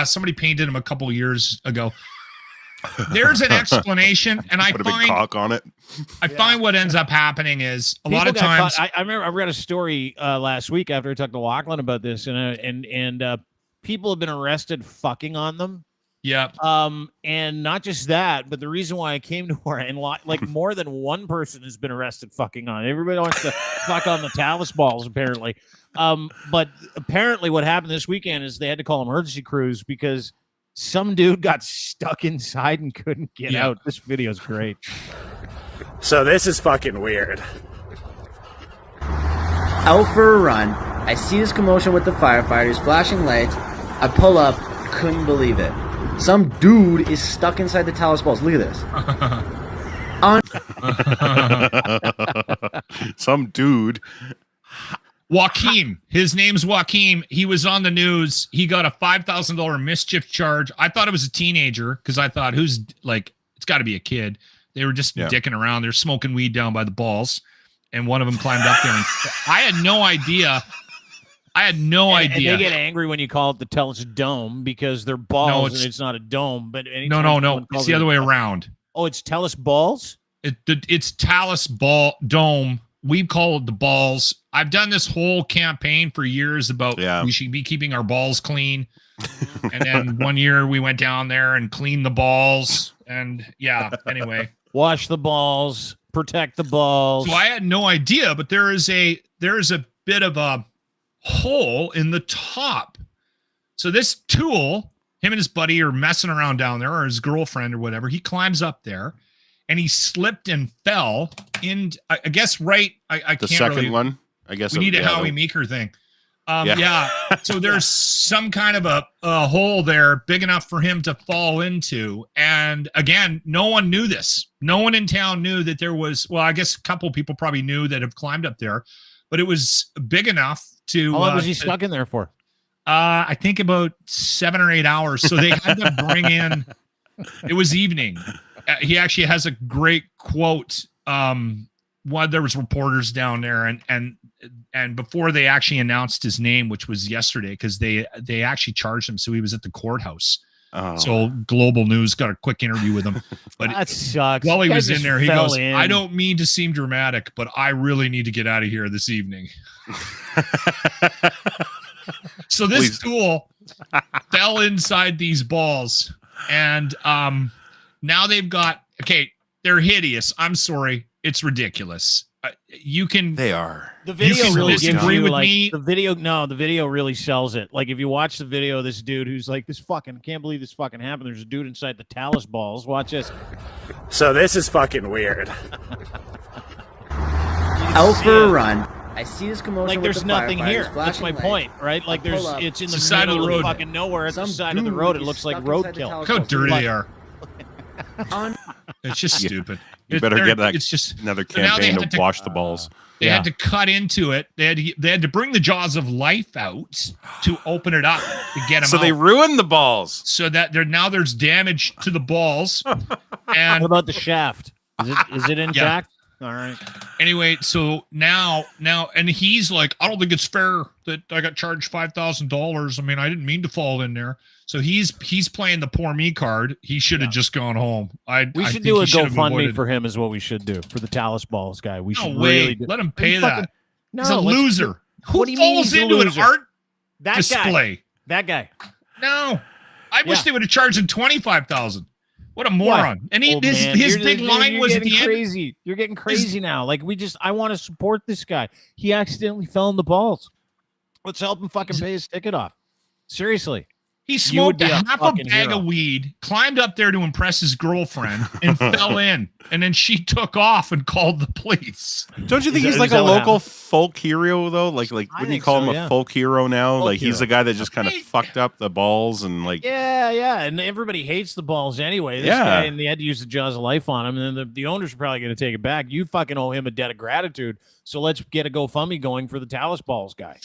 Somebody painted them a couple years ago. There's an explanation, and I Put a big cock on it. I find what ends up happening is a People lot of got times. caught. I remember I read a story last week after I talked to Lochlin about this, and people have been arrested fucking on them. Yeah. And not just that, but the reason why I came to where and like more than one person has been arrested fucking on. Everybody wants to fuck on the Talus balls, apparently. But apparently what happened this weekend is they had to call emergency crews because some dude got stuck inside and couldn't get out. This video's great. So this is fucking weird. Out for a run. I see this commotion with the firefighters, flashing lights. I pull up, couldn't believe it. Some dude is stuck inside the Talus balls. Look at this. Some dude. Joaquim. His name's Joaquim. He was on the news. He got a $5,000 mischief charge. I thought it was a teenager because I thought, it's got to be a kid. They were just dicking around. They're smoking weed down by the balls. And one of them climbed up there. And I had no idea. And they get angry when you call it the Talus Dome because they're balls and it's not a dome. But no. It's the other way around. Oh, it's Talus balls? It's Talus Dome. We call it the balls. I've done this whole campaign for years about we should be keeping our balls clean. And then one year we went down there and cleaned the balls. And anyway. Wash the balls, protect the balls. So I had no idea, but there is a bit of a hole in the top. So this tool, him and his buddy are messing around down there, or his girlfriend or whatever. He climbs up there and he slipped and fell in, I guess, right. I can't the second really, one. I guess we need a Howie Meeker thing. So there's some kind of a hole there big enough for him to fall into. And again, no one knew this. No one in town knew that there was, well, I guess a couple people probably knew that have climbed up there, but it was big enough to. How long was he stuck in there for? I think about 7 or 8 hours. So they had to bring in, it was evening. He actually has a great quote. One, there was reporters down there and before they actually announced his name, which was yesterday, because they actually charged him. So he was at the courthouse. Oh. So Global News got a quick interview with him. But that sucks. While he was in there, he goes, I don't mean to seem dramatic, but I really need to get out of here this evening. So this tool fell inside these balls. And now they've got, they're hideous. I'm sorry. It's ridiculous. They are. The video really disagree gives you, with like, me. The video really sells it. Like if you watch the video of this dude who's like, can't believe this fucking happened. There's a dude inside the Talus balls. Watch this. So this is fucking weird. Out for a run. I see this commotion. Like there's nothing here. That's my point, right? Like it's in the side of the road. Fucking nowhere. At the side of the road, it looks like roadkill. Look how dirty they are. It's just stupid. You better get that. It's just another campaign to wash the balls. They had to cut into it. They had to bring the jaws of life out to open it up to get them out. So they ruined the balls. So that there's damage to the balls. And what about the shaft? Is it intact? All right. Anyway, so now, and he's like, I don't think it's fair that I got charged $5,000. I mean, I didn't mean to fall in there. So he's playing the poor me card. He should have just gone home. We should do a GoFundMe for him, is what we should do for the Talus balls guy. We should really let him pay that. No, he's a loser. Who falls into an art display? That guy. No, I wish they would have charged him $25,000. What a moron! What? And his big line was at the end. You're getting crazy now. Like I want to support this guy. He accidentally fell in the balls. Let's help him fucking pay his ticket off. Seriously. He smoked be a half a fucking bag hero. of weed, climbed up there to impress his girlfriend, and fell in. And then she took off and called the police. Don't you think Is he's that- like is a that what local happened? folk hero though? Like I wouldn't you think call so, him yeah. a folk hero now? Folk Like he's hero. the guy that just kind of Right. fucked up the balls and like Yeah, and everybody hates the balls anyway. This Yeah. guy, and they had to use the jaws of life on him, and then the owners are probably going to take it back. You fucking owe him a debt of gratitude, so let's get a GoFundMe going for the Talus balls guy.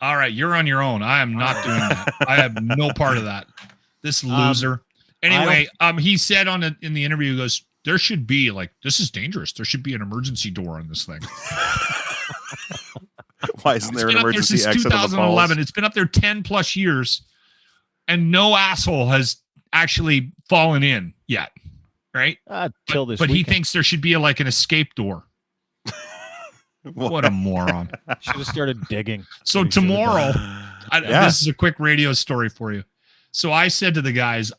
All right, you're on your own. I am not doing that. I have no part of that. This loser. Anyway, he said in the interview, he goes, there should be this is dangerous. There should be an emergency door on this thing. why isn't there It's an been up there emergency since exit on the 2011. balls? It's been up there 10 plus years, and no asshole has actually fallen in yet. Right? Till this But he weekend. thinks there should be an escape door. What a moron. Should have started digging. So He should've tomorrow, done. this is a quick radio story for you. So I said to the guys,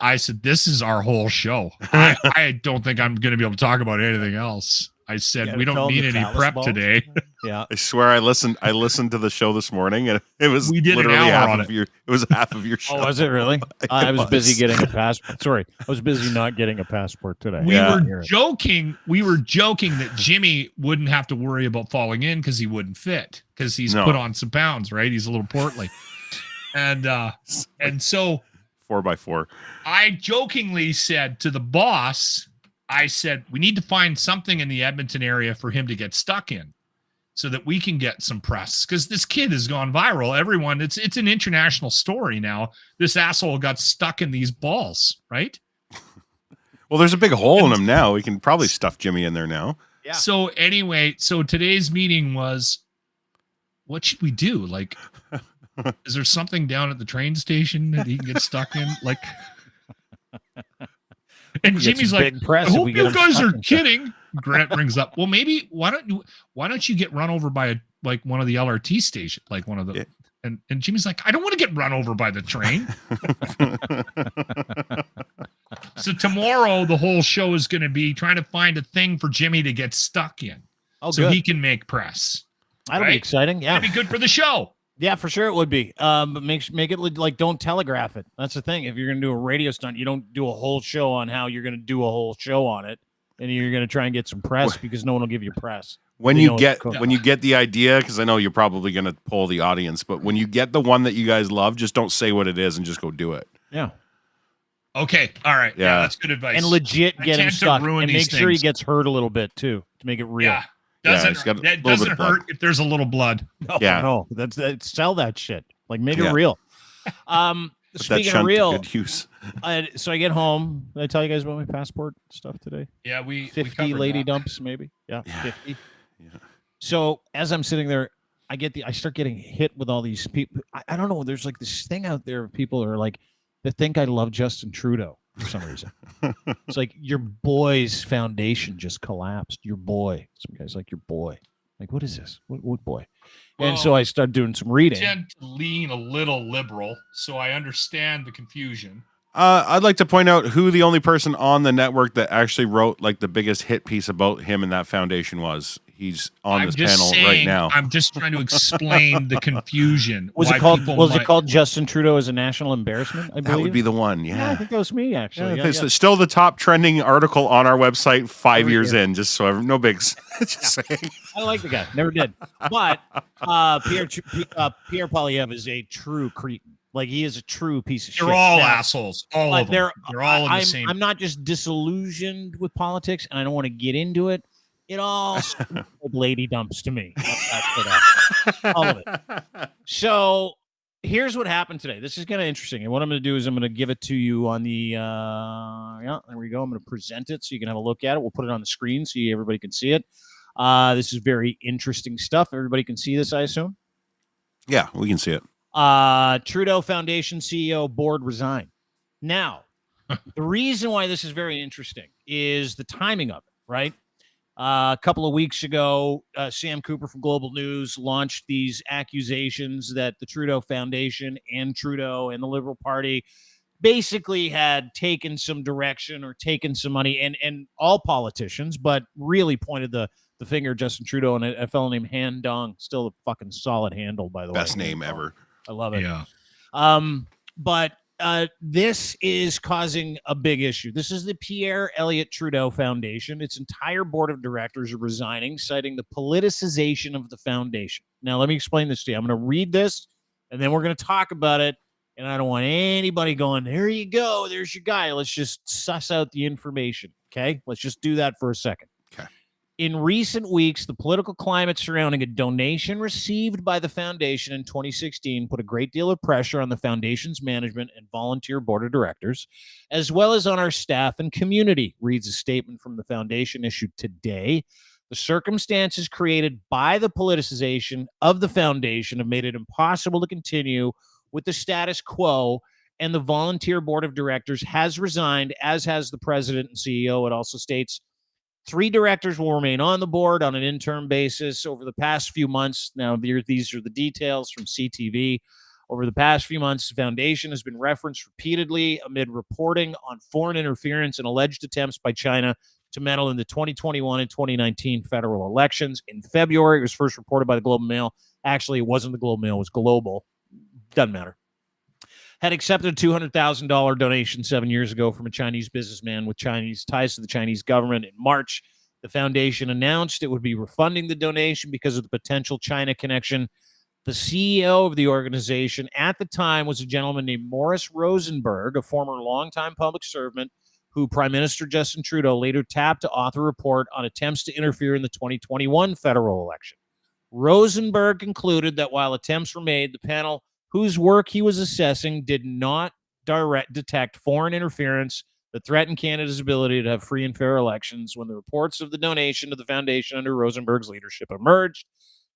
this is our whole show. I don't think I'm going to be able to talk about anything else. I said, Yeah, we tell don't them need the any Talus prep balls. today. Yeah. I swear I listened to the show this morning and it was We did an literally hour half on of it. your half of your show. Oh, was it really? I was was. busy getting a passport. Sorry, I was busy not getting a passport today. We Yeah. were joking. We were joking that Jimmy wouldn't have to worry about falling in because he wouldn't fit because he's No. put on some pounds, right? He's a little portly. And so 4x4. I jokingly said to the boss, I said, we need to find something in the Edmonton area for him to get stuck in so that we can get some press because this kid has gone viral. Everyone, it's an international story now. This asshole got stuck in these balls, right? Well, there's a big hole in him now. We can probably stuff Jimmy in there now. Yeah. So anyway, today's meeting was, what should we do? Is there something down at the train station that he can get stuck in? And Get Jimmy's some like, big press I if hope we get you him guys stuck are in." kidding. Grant brings up, well, maybe why don't you get run over by one of the LRT station, one of the, Yeah. and Jimmy's like, I don't want to get run over by the train. So tomorrow the whole show is going to be trying to find a thing for Jimmy to get stuck in, Oh, so good. he can make press. That'll be right? exciting. Yeah. That'd be good for the show. Yeah, for sure it would be. But make it don't telegraph it. That's the thing. If you're gonna do a radio stunt, you don't do a whole show on how you're gonna do a whole show on it, and you're gonna try and get some press because no one will give you press. When They you know get it's cooked. when you get the idea, because I know you're probably going to pull the audience, but when you get the one that you guys love, just don't say what it is and just go do it. Yeah, Okay. All right. Yeah, Yeah. that's good advice. and legit I get him tend to stuck, ruin and these make sure he things. gets hurt a little bit too to make it real. Yeah. Yeah, Doesn't it's got a that little bit doesn't of blood. hurt if there's a little blood. No, that's sell that shit. Make Yeah. it real. Put that Speaking shunt of to real, good use. so I get home. Did I tell you guys about my passport stuff today? Yeah, we 50 covered lady that. dumps, maybe. Yeah, Yeah. 50. Yeah. So as I'm sitting there, I start getting hit with all these people. I don't know. There's this thing out there of people that are that think I love Justin Trudeau for some reason. It's like your boy's foundation just collapsed. Your boy. Some guy's like your boy. What is this? What boy? And so Well, I start doing some I reading. tend to lean a little liberal, so I understand the confusion. I'd like to point out who the only person on the network that actually wrote the biggest hit piece about him and that foundation was. He's on I'm this just panel saying, right now. I'm just trying to explain the confusion. Was why it called? people Was it might- called Justin Trudeau as a national embarrassment? I believe That would be the one. Yeah, I Yeah. think that was me actually. Yeah, It's still the top trending article on our website 5 Every years year. in, just so no bigs. Just saying. I like the guy. Never did. But Pierre Poilievre is a true cretin. He is a true piece of shit. They're all Now, assholes. All of them. They're all in the same. I'm not just disillusioned with politics, and I don't want to get into it. It all screams like lady dumps to me. All of it. So here's what happened today. This is kind of interesting. And what I'm going to do is I'm going to give it to you on the, there we go. I'm going to present it so you can have a look at it. We'll put it on the screen so everybody can see it. This is very interesting stuff. Everybody can see this, I assume. Yeah, we can see it. Trudeau Foundation CEO board resign. Now, the reason why this is very interesting is the timing of it, right? A couple of weeks ago, Sam Cooper from Global News launched these accusations that the Trudeau Foundation and Trudeau and the Liberal Party basically had taken some direction or taken some money, and all politicians, but really pointed the finger at Justin Trudeau and a fellow named Han Dong. Still a fucking solid handle, by the way. Best name ever. I love it. Yeah. But this is causing a big issue. This is the Pierre Elliott Trudeau Foundation. Its entire board of directors are resigning, citing the politicization of the foundation. Now, let me explain this to you. I'm going to read this, and then we're going to talk about it. And I don't want anybody going, there you go, there's your guy. Let's just suss out the information, okay? Let's just do that for a second. Okay. In recent weeks, the political climate surrounding a donation received by the foundation in 2016 put a great deal of pressure on the foundation's management and volunteer board of directors, as well as on our staff and community, reads a statement from the foundation issued today. The circumstances created by the politicization of the foundation have made it impossible to continue with the status quo, and the volunteer board of directors has resigned, as has the president and CEO. It also states 3 directors will remain on the board on an interim basis over the past few months. Now, these are the details from CTV. Over the past few months, the foundation has been referenced repeatedly amid reporting on foreign interference and alleged attempts by China to meddle in the 2021 and 2019 federal elections. In February, it was first reported by the Globe and Mail. Actually, it wasn't the Globe and Mail, it was Global. Doesn't matter. Had accepted a $200,000 donation 7 years ago from a Chinese businessman with Chinese ties to the Chinese government. In March, the foundation announced it would be refunding the donation because of the potential China connection. The CEO of the organization at the time was a gentleman named Morris Rosenberg, a former longtime public servant who Prime Minister Justin Trudeau later tapped to author a report on attempts to interfere in the 2021 federal election. Rosenberg concluded that while attempts were made, the panel whose work he was assessing did not detect foreign interference that threatened Canada's ability to have free and fair elections. When the reports of the donation to the foundation under Rosenberg's leadership emerged,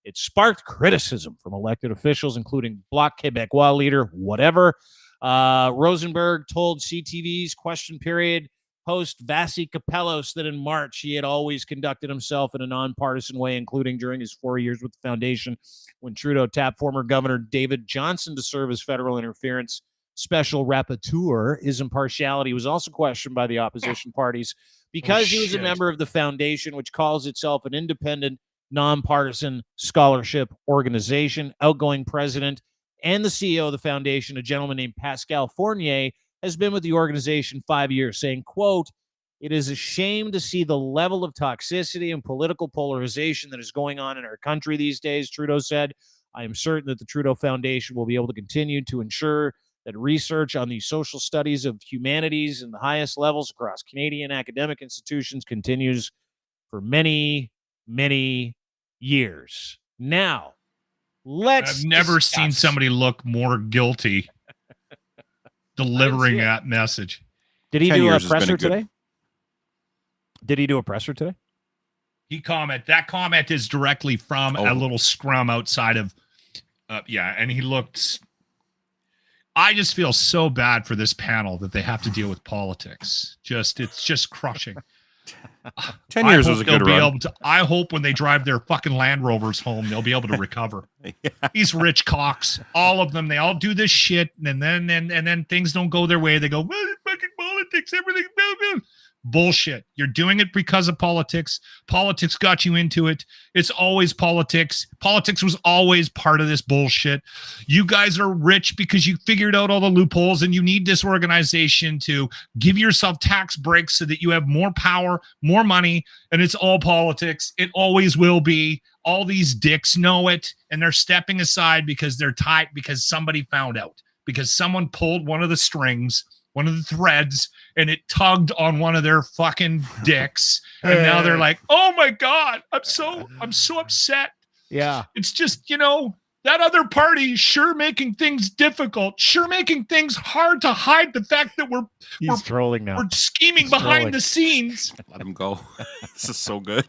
it sparked criticism from elected officials, including Bloc Québécois leader, whatever. Rosenberg told CTV's Question Period host Vasi Kapelos that in March he had always conducted himself in a nonpartisan way, including during his 4 years with the foundation when Trudeau tapped former Governor David Johnston to serve as federal interference special rapporteur. His impartiality was also questioned by the opposition parties because he was a member of the foundation, which calls itself an independent, nonpartisan scholarship organization. Outgoing president and the CEO of the foundation, a gentleman named Pascal Fournier, has been with the organization 5 years, saying, quote, "It is a shame to see the level of toxicity and political polarization that is going on in our country these days," Trudeau said. "I am certain that the Trudeau Foundation will be able to continue to ensure that research on the social studies of humanities in the highest levels across Canadian academic institutions continues for many, many years." Now, I've never seen somebody look more guilty delivering that message. Did he do a presser today? Did he do a presser today? That comment is directly from a little scrum outside of, and he looked. I just feel so bad for this panel that they have to deal with politics. It's just crushing. 10 years was a good run. I hope when they drive their fucking Land Rovers home, they'll be able to recover. These rich cocks, all of them, they all do this shit, and then things don't go their way. They go, well, fucking politics, everything. Bullshit. You're doing it because of politics. Politics got you into it. It's always politics. Politics was always part of this bullshit. You guys are rich because you figured out all the loopholes, and you need this organization to give yourself tax breaks so that you have more power, more money, and it's all politics. It always will be. All these dicks know it, and they're stepping aside because they're tight, because somebody found out, because someone pulled one of the strings, one of the threads, and it tugged on one of their fucking dicks. And now they're like, oh my God, I'm so upset. Yeah. It's just, that other party sure making things difficult, sure making things hard to hide the fact that we're trolling now. We're scheming behind the scenes. Let him go. This is so good.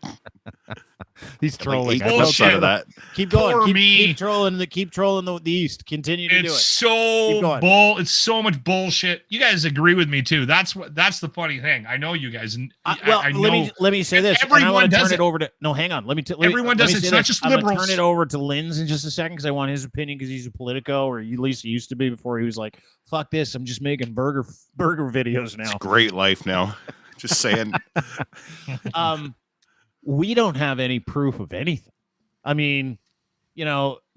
He's trolling. Like bullshit of that. Keep going. Keep trolling the East. Continue to do it. It's so much bullshit. You guys agree with me too. That's the funny thing. I know you guys. I know, let me say this. Everyone and I want to turn does it over to. No, hang on. Everyone does it. It's not just liberals. I'm gonna turn it over to Linz in just a second because I want his opinion because he's a Politico, or at least he used to be before he was like, "Fuck this. I'm just making burger videos now." It's a great life now. Just saying. We don't have any proof of anything. I mean,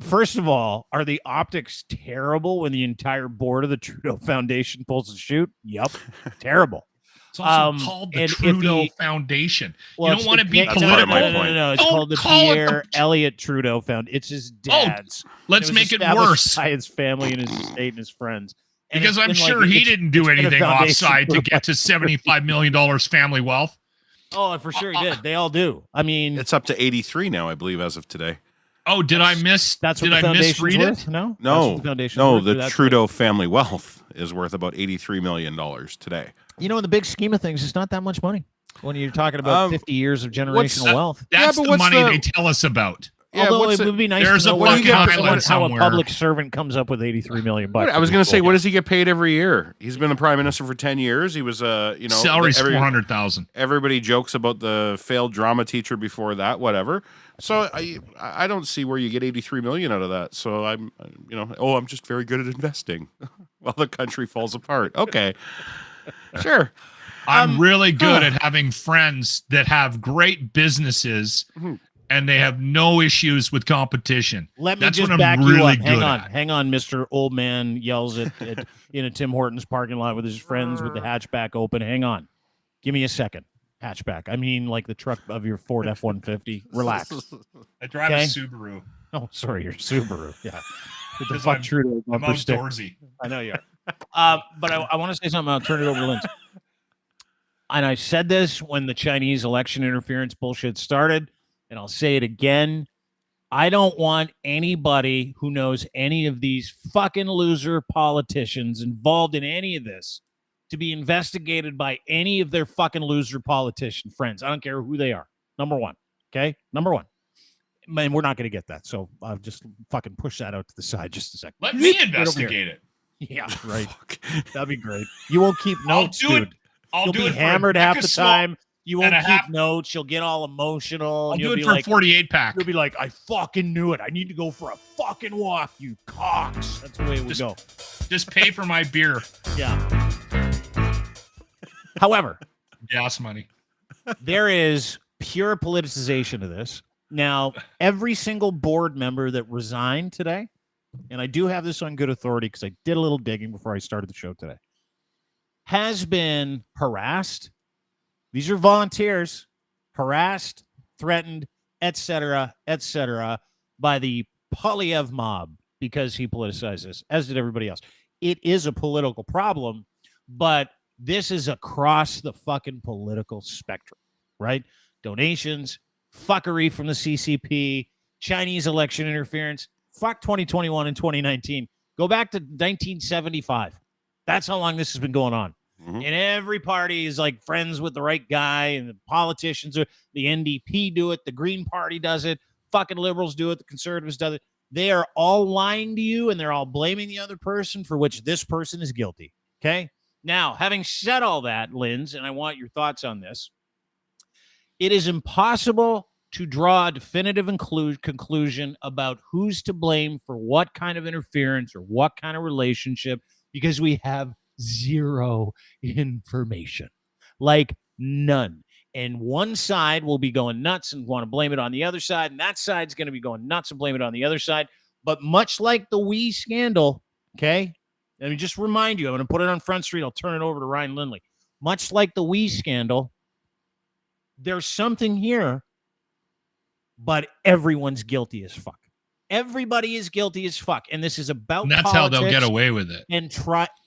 first of all, are the optics terrible when the entire board of the Trudeau Foundation pulls the shoot? Yep, terrible. It's also called the Trudeau Foundation. You don't want to be political. No. It's called the Pierre Elliott Trudeau Foundation. It's his dad's. Let's make it worse. By his family and his estate and his friends. And because I'm sure he didn't do anything offside to get to $75 million family wealth. Oh, for sure he did. They all do. I mean, it's up to 83 now, I believe, as of today. Oh, did I miss? Did I misread it? No. The Trudeau family wealth is worth about $83 million today. In the big scheme of things, it's not that much money when you're talking about 50 years of generational wealth. That's the money they tell us about. Yeah, although it would be nice to know how a public servant comes up with $83 million. I was going to say, what does he get paid every year? He's been the prime minister for 10 years. He was, salary's $400,000. Everybody jokes about the failed drama teacher before that, whatever. So I don't see where you get $83 million out of that. So I'm just very good at investing while the country falls apart. Okay, sure. I'm really good at having friends that have great businesses. Mm-hmm. And they have no issues with competition. That's just back you up. Hang on, Mr. Old Man yells at in a Tim Hortons parking lot with his friends with the hatchback open. Hang on. Give me a second. Hatchback. I mean, like the truck of your Ford F-150. Relax. I drive a Subaru. Oh, sorry, your Subaru. Yeah. With the fuck Trudeau bumper sticker. I know you are. But I want to say something. I'll turn it over to Lindsay. And I said this when the Chinese election interference bullshit started. And I'll say it again. I don't want anybody who knows any of these fucking loser politicians involved in any of this to be investigated by any of their fucking loser politician friends. I don't care who they are. Number one. Okay? Number one. And we're not going to get that. So I'll just fucking push that out to the side just a second. Let me investigate it. Yeah, right. That'd be great. You won't keep notes, dude. You'll be hammered half the time. You won't keep notes. You'll get all emotional. I'll do it for a 48-pack. You'll be like, I fucking knew it. I need to go for a fucking walk, you cocks. That's the way it would go. Just pay for my beer. Yeah. However. Gas money. There is pure politicization of this. Now, every single board member that resigned today, and I do have this on good authority because I did a little digging before I started the show today, has been harassed. These are volunteers, harassed, threatened, etc., by the Polyev mob because he politicized this, as did everybody else. It is a political problem, but this is across the fucking political spectrum, right? Donations, fuckery from the CCP, Chinese election interference, fuck 2021 and 2019. Go back to 1975. That's how long this has been going on. Mm-hmm. And every party is like friends with the right guy, and the politicians are the NDP do it, the Green Party does it, fucking liberals do it, the conservatives does it. They are all lying to you, and they're all blaming the other person for which this person is guilty. Okay. Now, having said all that, Linz, and I want your thoughts on this, it is impossible to draw a definitive conclusion about who's to blame for what kind of interference or what kind of relationship, because we have zero information, like none. And one side will be going nuts and want to blame it on the other side, and that side's going to be going nuts and blame it on the other side. But much like the Wee scandal, okay, let me just remind you, I'm going to put it on Front Street. I'll turn it over to Ryan Lindley. Much like the Wee scandal, there's something here, but everyone's guilty as fuck. Everybody is guilty as fuck, and this is about and that's politics. How they'll get away with it. And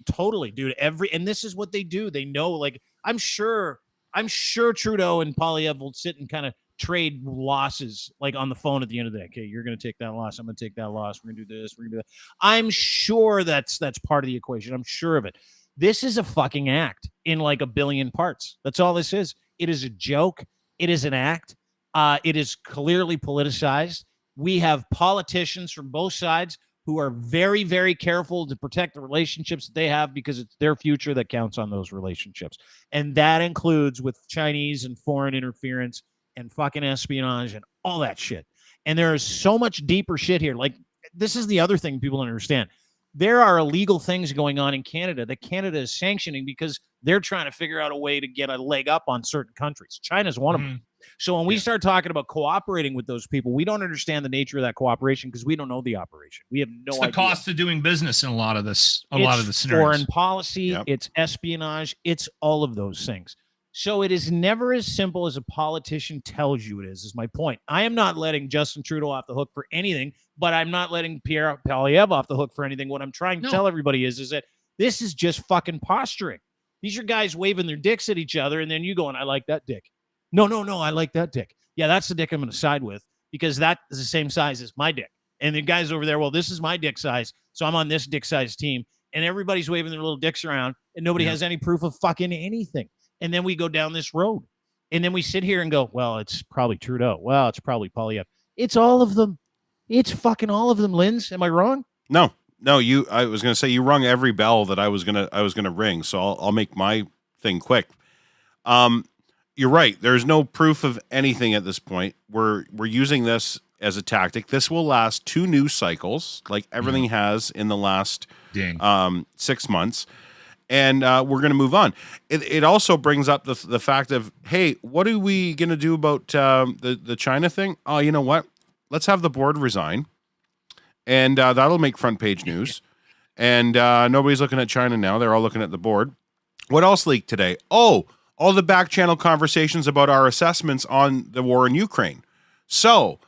totally, dude. And this is what they do. They know, like, I'm sure Trudeau and Polyev will sit and kind of trade losses, like on the phone at the end of the day. Okay, you're going to take that loss. I'm going to take that loss. We're going to do this. We're going to do that. I'm sure that's part of the equation. I'm sure of it. This is a fucking act in like a billion parts. That's all this is. It is a joke. It is an act. It is clearly politicized. We have politicians from both sides who are very, very careful to protect the relationships that they have because it's their future that counts on those relationships. And that includes with Chinese and foreign interference and fucking espionage and all that shit. And there is so much deeper shit here. Like, this is the other thing people don't understand. There are illegal things going on in Canada that Canada is sanctioning because they're trying to figure out a way to get a leg up on certain countries. China's one of them. So when we start talking about cooperating with those people, we don't understand the nature of that cooperation because we don't know the operation. We have no It's idea. the cost of doing business in a lot of the It's scenarios. foreign policy, it's espionage, it's all of those things. So it is never as simple as a politician tells you it is my point. I am not letting Justin Trudeau off the hook for anything, but I'm not letting Pierre Poilievre off the hook for anything. What I'm trying to tell everybody is that this is just fucking posturing. These are guys waving their dicks at each other, and then you going, I like that dick. No, I like that dick. Yeah, that's the dick I'm going to side with because that is the same size as my dick. And the guys over there, well, this is my dick size, so I'm on this dick size team. And everybody's waving their little dicks around, and nobody has any proof of fucking anything. And then we go down this road. And then we sit here and go, well, it's probably Trudeau. Well, it's probably Poilievre. It's all of them. It's fucking all of them, Linz. Am I wrong? No, I was going to say you rung every bell that I was going to ring. So I'll make my thing quick. You're right. There's no proof of anything at this point. We're using this as a tactic. This will last 2 news cycles, like everything has in the last 6 months. And we're going to move on. It also brings up the fact of, hey, what are we going to do about the China thing? Oh, you know what? Let's have the board resign. And that'll make front page news. And nobody's looking at China now. They're all looking at the board. What else leaked today? Oh, all the back channel conversations about our assessments on the war in Ukraine. So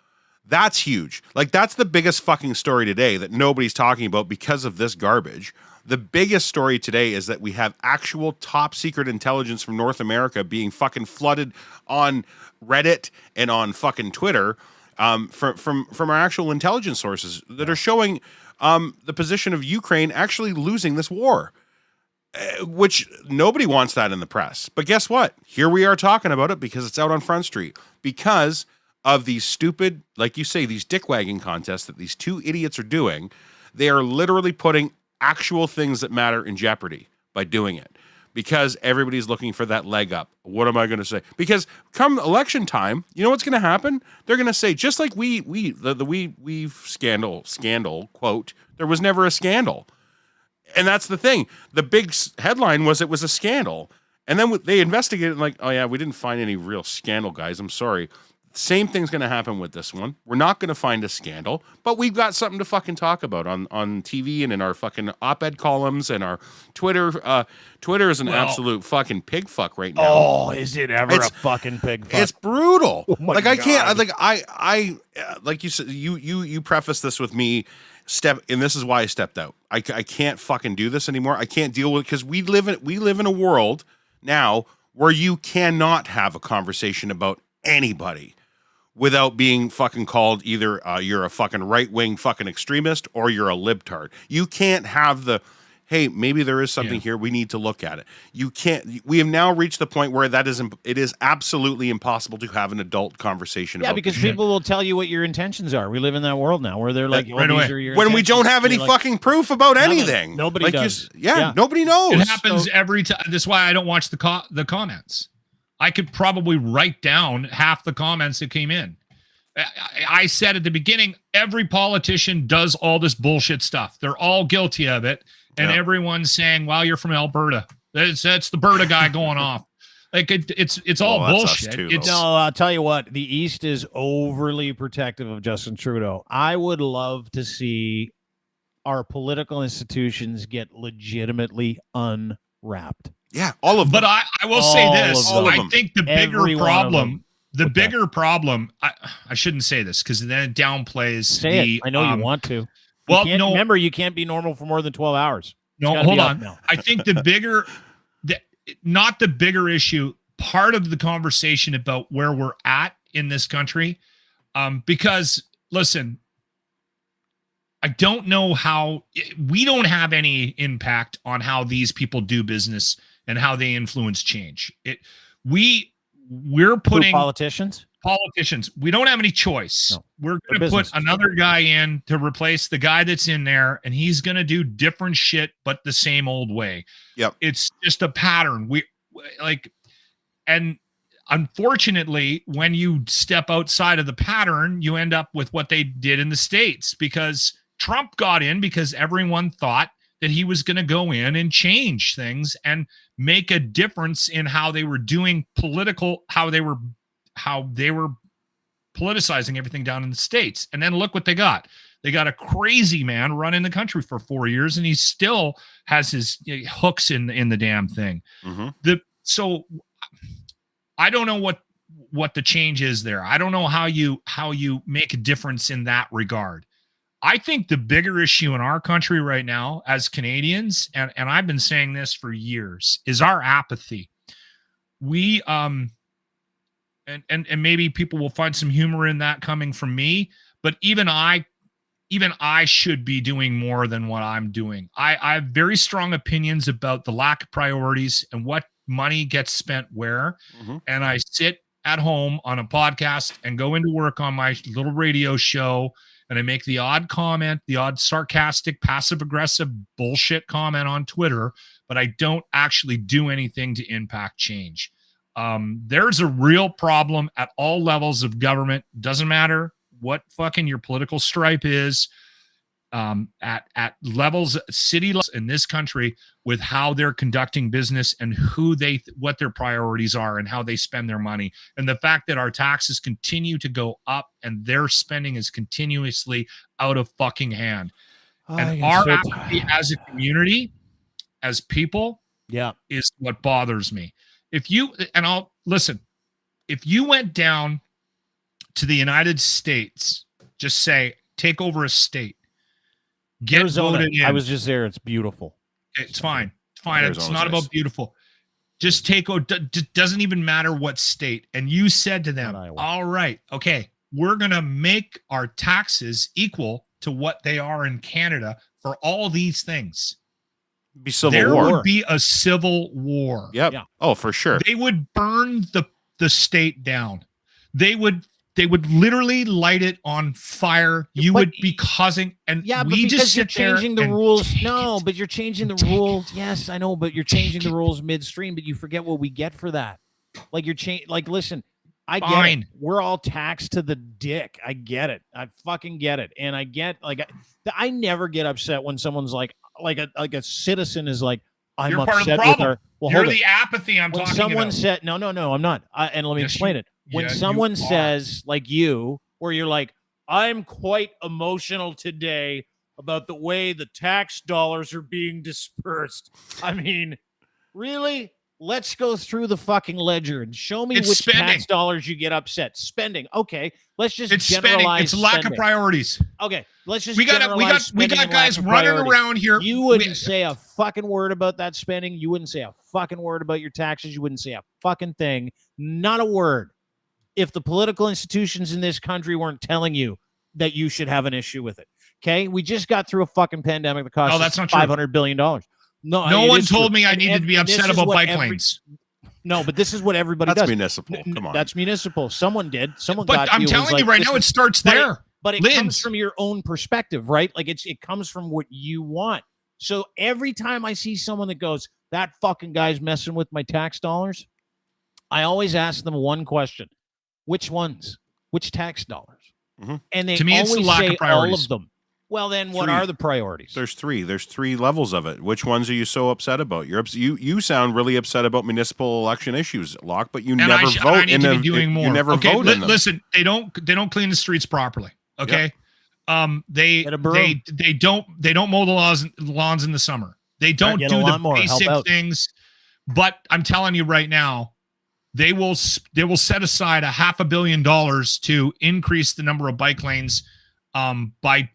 that's huge. Like, that's the biggest fucking story today that nobody's talking about because of this garbage. The biggest story today is that we have actual top secret intelligence from North America being fucking flooded on Reddit and on fucking Twitter from our actual intelligence sources that are showing the position of Ukraine actually losing this war, which nobody wants that in the press. But guess what? Here we are talking about it because it's out on Front Street because of these stupid, like you say, these dick wagging contests that these 2 idiots are doing. They are literally putting actual things that matter in jeopardy by doing it because everybody's looking for that leg up. What am I going to say? Because come election time, you know what's going to happen? They're going to say, just like the scandal quote, there was never a scandal. And that's the thing. The big headline was it was a scandal. And then they investigated and like, oh yeah, we didn't find any real scandal, guys. I'm sorry. Same thing's going to happen with this one. We're not going to find a scandal, but we've got something to fucking talk about on TV and in our fucking op-ed columns and our Twitter. Twitter is an absolute fucking pig fuck right now. Oh, is it ever a fucking pig fuck? It's brutal. Oh my like I God. can't. I like you said. You preface this with me. And this is why I stepped out. I can't fucking do this anymore. I can't deal with it because we live in a world now where you cannot have a conversation about anybody without being fucking called either you're a fucking right-wing fucking extremist or you're a libtard. You can't have the, hey, maybe there is something here. We need to look at it. You can't. We have now reached the point where it is absolutely impossible to have an adult conversation about because this people will tell you what your intentions are. We live in that world now where they're like, right away. when we don't have any fucking proof about anything. Nobody like does. Nobody knows. It happens every time. That's why I don't watch the comments. I could probably write down half the comments that came in. I said at the beginning, every politician does all this bullshit stuff. They're all guilty of it. And everyone's saying, well, you're from Alberta. That's the Berta guy going off. Like it's all bullshit. No, I'll tell you what, the East is overly protective of Justin Trudeau. I would love to see our political institutions get legitimately unwrapped. Yeah, all of them. But I will say this. I think the bigger problem, I shouldn't say this because then it downplays it. I know you want to. Well, remember, you can't be normal for more than 12 hours. No, hold on. I think not the bigger issue, part of the conversation about where we're at in this country, because, listen, I don't know how we don't have any impact on how these people do business and how they influence change. We're putting politicians. We don't have any choice. No, we're going to put another guy in to replace the guy that's in there, and he's going to do different shit, but the same old way. Yep. It's just a pattern. And unfortunately, when you step outside of the pattern, you end up with what they did in the States, because Trump got in because everyone thought that he was going to go in and change things and make a difference in how they were doing how they were how they were politicizing everything down in the States. And then look what they got. They got a crazy man running the country for 4 years, and he still has his hooks in the damn thing. So I don't know what the change is there. I don't know how you make a difference in that regard. I think the bigger issue in our country right now as Canadians, and I've been saying this for years, is our apathy. We and maybe people will find some humor in that coming from me, but even I should be doing more than what I'm doing. I have very strong opinions about the lack of priorities and what money gets spent where. And I sit at home on a podcast and go into work on my little radio show, and I make the odd comment, the odd sarcastic, passive-aggressive bullshit comment on Twitter, but I don't actually do anything to impact change. There's a real problem at all levels of government. Doesn't matter what fucking your political stripe is, at levels, city levels in this country, with how they're conducting business and what their priorities are and how they spend their money. And the fact that our taxes continue to go up and their spending is continuously out of fucking hand. And our apathy as a community, as people, is what bothers me. If you went down to the United States, just say, take over a state, get Arizona. voted in. I was just there. It's beautiful. It's fine. It's fine. It's not about beautiful. Just doesn't even matter what state. And you said to them, all right, okay, we're going to make our taxes equal to what they are in Canada for all these things. Be civil there war. would be a civil war. Yep. Yeah. Oh, for sure. They would burn the state down. They would literally light it on fire. You would be causing, and we just you're changing the rules. No, but you're changing the rules. Yes, I know, but you're changing the rules midstream. But you forget what we get for that. Like listen, I get it. We're all taxed to the dick. I get it. I fucking get it. And I get I never get upset when someone's like a citizen is like, I'm You're upset part of the problem. with our. Well, You're the apathy I'm when talking someone about. said no, I'm not. And let me explain it. When someone says like you, where you're like, I'm quite emotional today about the way the tax dollars are being dispersed. I mean, really? Let's go through the fucking ledger and show me which tax dollars you get upset. Spending. Okay. Let's just generalize. It's lack of priorities. Okay. Let's just we got guys running around here. You wouldn't say a fucking word about that spending. You wouldn't say a fucking word about your taxes. You wouldn't say a fucking thing. Not a word. If the political institutions in this country weren't telling you that you should have an issue with it. Okay? We just got through a fucking pandemic that cost us $500 billion. No one told me I needed to be upset about bike lanes. No, but this is what everybody does. That's municipal. Come on. That's municipal. Someone did. But I'm telling you right now, it starts there. But it comes from your own perspective, right? Like it comes from what you want. So every time I see someone that goes, that fucking guy's messing with my tax dollars, I always ask them one question. Which ones? Which tax dollars? And they always say all of them. Well, then what are the priorities? There's three. There's three levels of it. Which ones are you so upset about? You sound really upset about municipal election issues, Locke, but you never vote. I need to be doing more. You never vote in them. Listen, they don't clean the streets properly. Okay, they don't mow the lawns in the summer. They don't do the basic things. But I'm telling you right now, they will set aside $500 million to increase the number of bike lanes by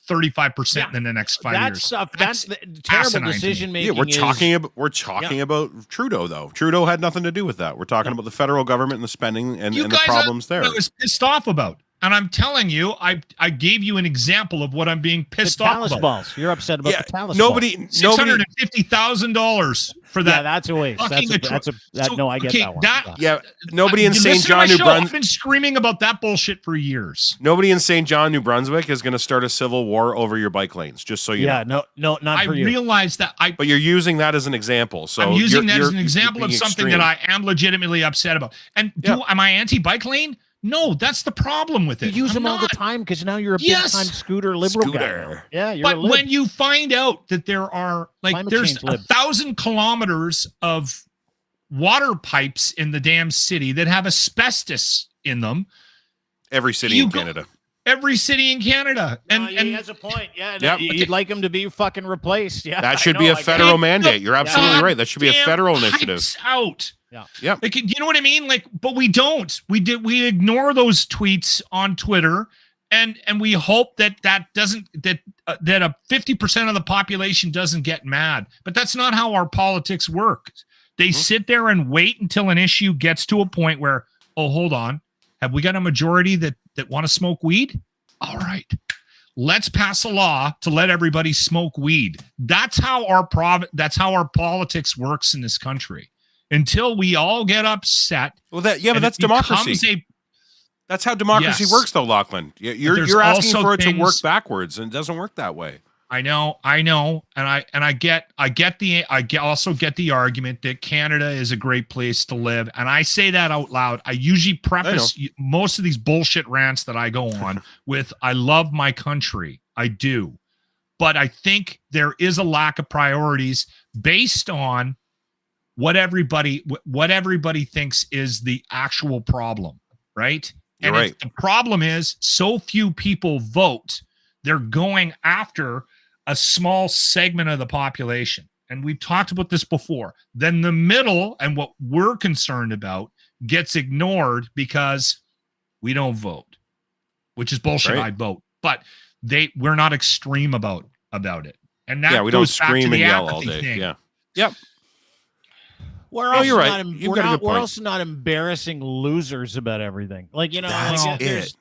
35% in the next 5 years. That's the terrible decision making. Yeah, we're talking about Trudeau though. Trudeau had nothing to do with that. We're talking about the federal government and the spending and the problems there. I was pissed off about. And I'm telling you, I gave you an example of what I'm being pissed off about. Talus balls. You're upset about the Talus balls. $650,000 for that. Yeah, that's a waste. I get that one. Nobody in St. John, New Brunswick. I've been screaming about that bullshit for years. Nobody in St. John, New Brunswick is going to start a civil war over your bike lanes, just so you know. No, not for you. I realize that. But you're using that as an example. So I'm using that as an example of something that I am legitimately upset about. And am I anti-bike lane? No, that's the problem with it. You use them all the time because now you're a big-time scooter liberal guy. Yeah, you're but when you find out that there are there's 1,000 kilometers of water pipes in the damn city that have asbestos in them. Every city in Canada. Every city in Canada. And he has a point. Yeah. Yep. You'd like them to be fucking replaced. Yeah. That should be a federal mandate. You're absolutely right. That should be a federal initiative. Out. Yeah. Yep. Like, you know what I mean? Like, but we don't. We ignore those tweets on Twitter, and we hope that that a 50% of the population doesn't get mad. But that's not how our politics work. They sit there and wait until an issue gets to a point where, oh, hold on, have we got a majority that want to smoke weed? All right, let's pass a law to let everybody smoke weed. That's how our politics works in this country. Until we all get upset. Well, but that's democracy. That's how democracy works, though, Lachlan. You're asking for it to work backwards, and it doesn't work that way. I know, and I also get the argument that Canada is a great place to live, and I say that out loud. I usually preface most of these bullshit rants that I go on with "I love my country." I do, but I think there is a lack of priorities based on what everybody thinks is the actual problem, right? You're right. The problem is so few people vote. They're going after a small segment of the population. And we've talked about this before. Then the middle and what we're concerned about gets ignored because we don't vote, which is bullshit. Right. I vote, but we're not extreme about it. And that we don't goes back to scream the and yell all apathy day. thing. Yeah. Yep. We're also you're right. we're also not embarrassing losers about everything. Like,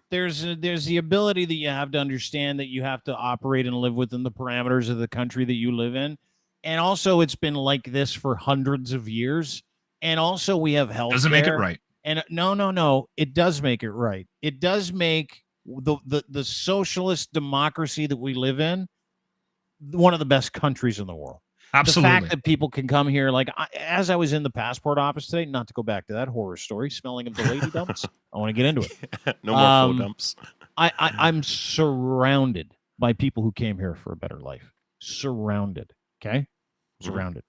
there's the ability that you have to understand that you have to operate and live within the parameters of the country that you live in. And also it's been like this for hundreds of years. And also we have health. Doesn't make it right. And no, it does make it right. It does make the socialist democracy that we live in one of the best countries in the world. Absolutely. The fact that people can come here, like as I was in the passport office today, not to go back to that horror story, smelling of the lady dumps. I want to get into it. No more faux dumps. I'm surrounded by people who came here for a better life. Surrounded. Okay? Surrounded.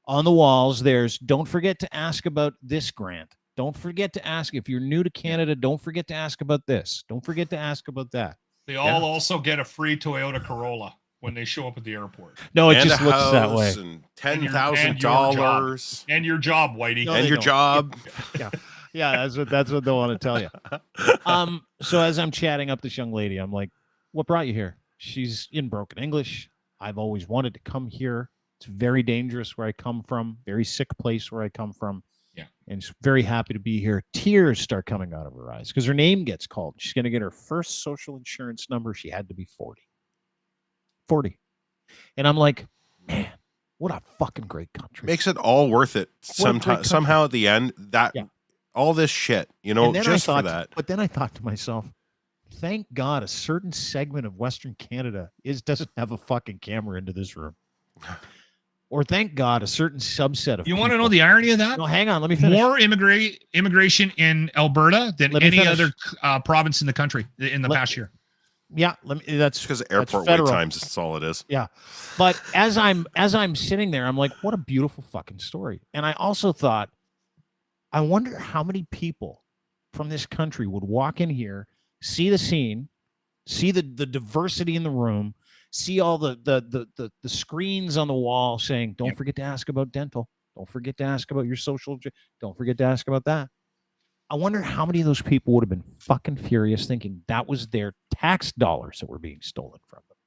On the walls, there's don't forget to ask about this grant. Don't forget to ask if you're new to Canada. Don't forget to ask about this. Don't forget to ask about that. They all also get a free Toyota Corolla when they show up at the airport. No, it just looks that way. And $10,000 and your job, Whitey. No, and your job. Yeah, that's what they want to tell you. So as I'm chatting up this young lady, I'm like, "What brought you here?" She's in broken English. I've always wanted to come here. It's very dangerous where I come from. Very sick place where I come from. Yeah, and she's very happy to be here. Tears start coming out of her eyes because her name gets called. She's going to get her first social insurance number. She had to be 40. And I'm like, man, what a fucking great country. Makes it all worth it somehow at the end. All this shit, just for that. But then I thought to myself, thank God a certain segment of Western Canada doesn't have a fucking camera into this room. Or thank God a certain subset of You want to know the irony of that? No, hang on, let me finish. More immigration in Alberta than any other province in the country in the past year. Yeah, that's because airport wait times. That's all it is. Yeah, but as I'm sitting there, I'm like, what a beautiful fucking story. And I also thought, I wonder how many people from this country would walk in here, see the scene, see the diversity in the room, see all the screens on the wall saying, "Don't forget to ask about dental. Don't forget to ask about your social. Don't forget to ask about that." I wonder how many of those people would have been fucking furious thinking that was their tax dollars that were being stolen from them.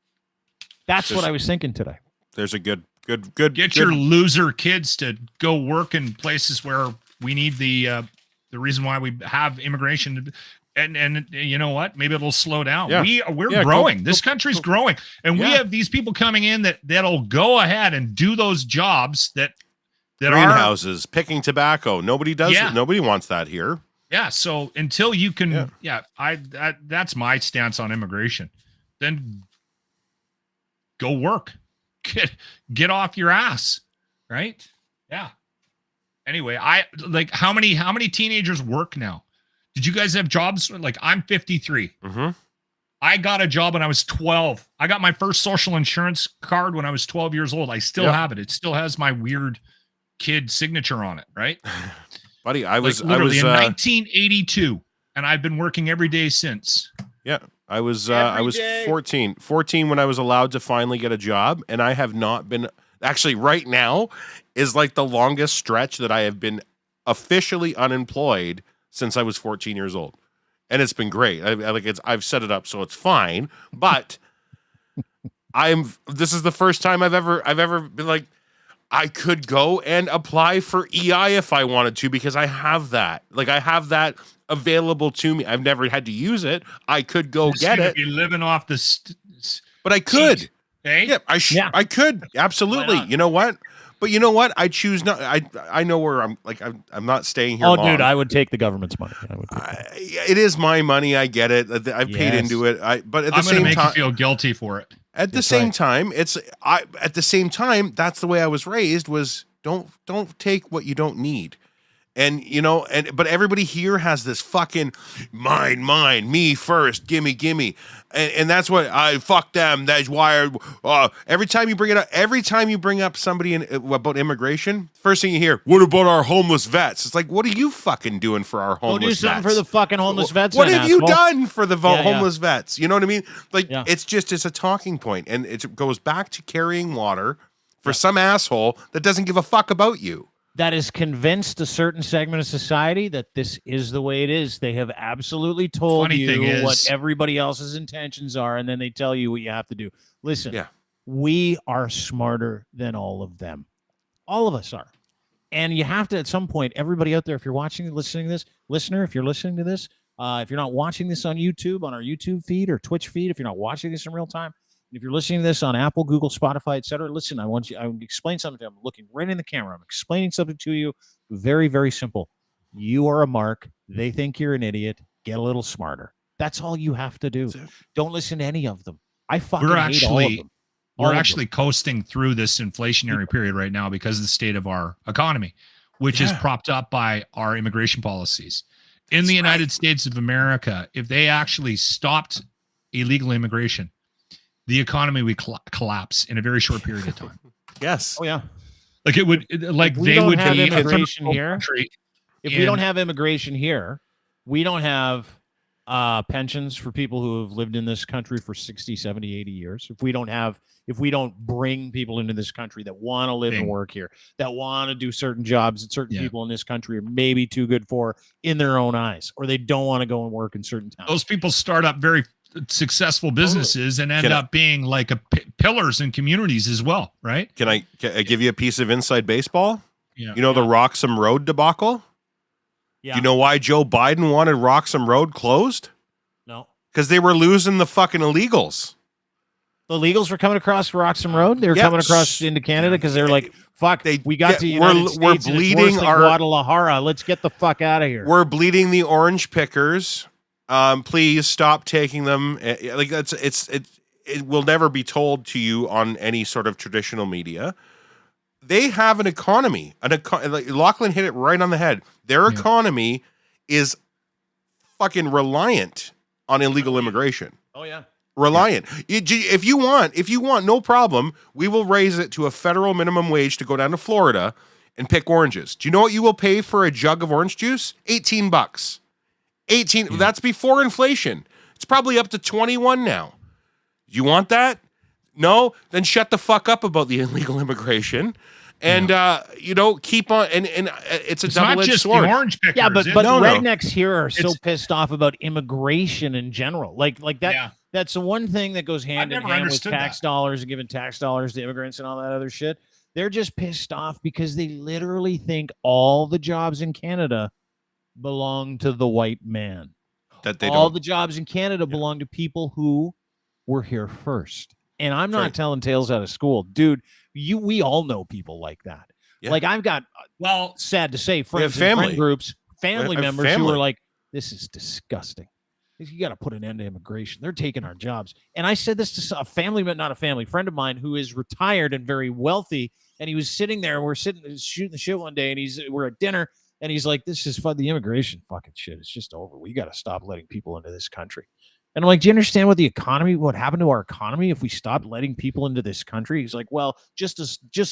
That's what I was thinking today. There's a good. Get your loser kids to go work in places where we need the reason why we have immigration. And you know what? Maybe it'll slow down. Yeah. We're growing. This country's growing. And we have these people coming in that'll go ahead and do those jobs that greenhouses, picking tobacco. Nobody does it. Nobody wants that here. Yeah, so until you can, that's my stance on immigration. Then go work, get off your ass, right? Yeah. Anyway, how many teenagers work now? Did you guys have jobs? Like I'm 53. Mm-hmm. I got a job when I was 12. I got my first social insurance card when I was 12 years old. I still have it. It still has my weird kid signature on it, right? Buddy, I was literally in 1982, and I've been working every day since. Yeah, I was 14 when I was allowed to finally get a job, and I have not been actually right now is like the longest stretch that I have been officially unemployed since I was 14 years old. And it's been great. I've set it up so it's fine, but this is the first time I've ever been like, I could go and apply for EI if I wanted to, because I have that. Like, I have that available to me. I've never had to use it. I could go get it. Be living off the but I could. Hey? Yeah, I could. Absolutely. You know what? But you know what? I choose not. I know where I'm. Like, I'm not staying here. Oh, long. dude, I would take the government's money. It is my money. I get it. I've paid into it. But at the same time, you feel guilty for it. At the same time, at the same time, that's the way I was raised. Was don't take what you don't need. And but everybody here has this fucking mine, me first, gimme, and that's what I fuck them. That's why every time you bring up somebody about immigration, first thing you hear, what about our homeless vets? It's like, what are you fucking doing for our homeless vets? Do something for the fucking homeless vets. What have you done for the homeless vets? You know what I mean? Like, it's a talking point, and it goes back to carrying water for some asshole that doesn't give a fuck about you. That is convinced a certain segment of society that this is the way it is. They have absolutely told you what everybody else's intentions are, and then they tell you what you have to do. Listen, we are smarter than all of them. All of us are. And you have to, at some point, everybody out there, if you're listening to this, listener, if you're listening to this, if you're not watching this on YouTube, on our YouTube feed or Twitch feed, if you're not watching this in real time, if you're listening to this on Apple, Google, Spotify, etc., listen, I want to explain something to you. I'm looking right in the camera. I'm explaining something to you. Very, very simple. You are a mark. They think you're an idiot. Get a little smarter. That's all you have to do. Don't listen to any of them. I fucking hate all of them. We're actually coasting through this inflationary period right now because of the state of our economy, which is propped up by our immigration policies. In the United States of America, if they actually stopped illegal immigration, the economy would collapse in a very short period of time. Yes. Oh, yeah. Like it would, like they would have be immigration here. If we don't have immigration here, we don't have pensions for people who have lived in this country for 60, 70, 80 years. If we don't bring people into this country that want to live and work here, that want to do certain jobs that certain people in this country are maybe too good for in their own eyes, or they don't want to go and work in certain towns. Those people start up very successful businesses and end up being like pillars in communities as well, right? Can I give you a piece of inside baseball? Yeah. You know the Roxham Road debacle? Yeah. Do you know why Joe Biden wanted Roxham Road closed? No. Because they were losing the fucking illegals. The illegals were coming across Roxham Road? They were coming across into Canada because they were like, fuck, we got to United States. We're bleeding our Guadalajara. Let's get the fuck out of here. We're bleeding the orange pickers. Please stop taking them. Like it will never be told to you on any sort of traditional media. They have an economy. Like Lochlin hit it right on the head. Their economy is fucking reliant on illegal immigration. Oh yeah. Reliant. If you want, no problem. We will raise it to a federal minimum wage to go down to Florida and pick oranges. Do you know what you will pay for a jug of orange juice? $18. 18. That's before inflation. It's probably up to 21 now. You want that? No? Then shut the fuck up about the illegal immigration. And keep on. And it's double-edged not just sword. The orange pickers. Yeah, but rednecks here are so pissed off about immigration in general. Like that. Yeah. That's the one thing that goes hand in hand with tax dollars and giving tax dollars to immigrants and all that other shit. They're just pissed off because they literally think all the jobs in Canada belong to the white man. That they all the jobs in Canada belong to people who were here first. And I'm not telling tales out of school, dude. We all know people like that. Yeah. Like I've got, sad to say, friends and friend groups, family members who are like, this is disgusting. You got to put an end to immigration. They're taking our jobs. And I said this to a family, but not a family friend of mine who is retired and very wealthy. And he was sitting there. We're shooting the shit one day, and we're at dinner. And he's like, this is fun. The immigration fucking shit. It's just over. We got to stop letting people into this country. And I'm like, do you understand what happened to our economy if we stopped letting people into this country? He's like, well, just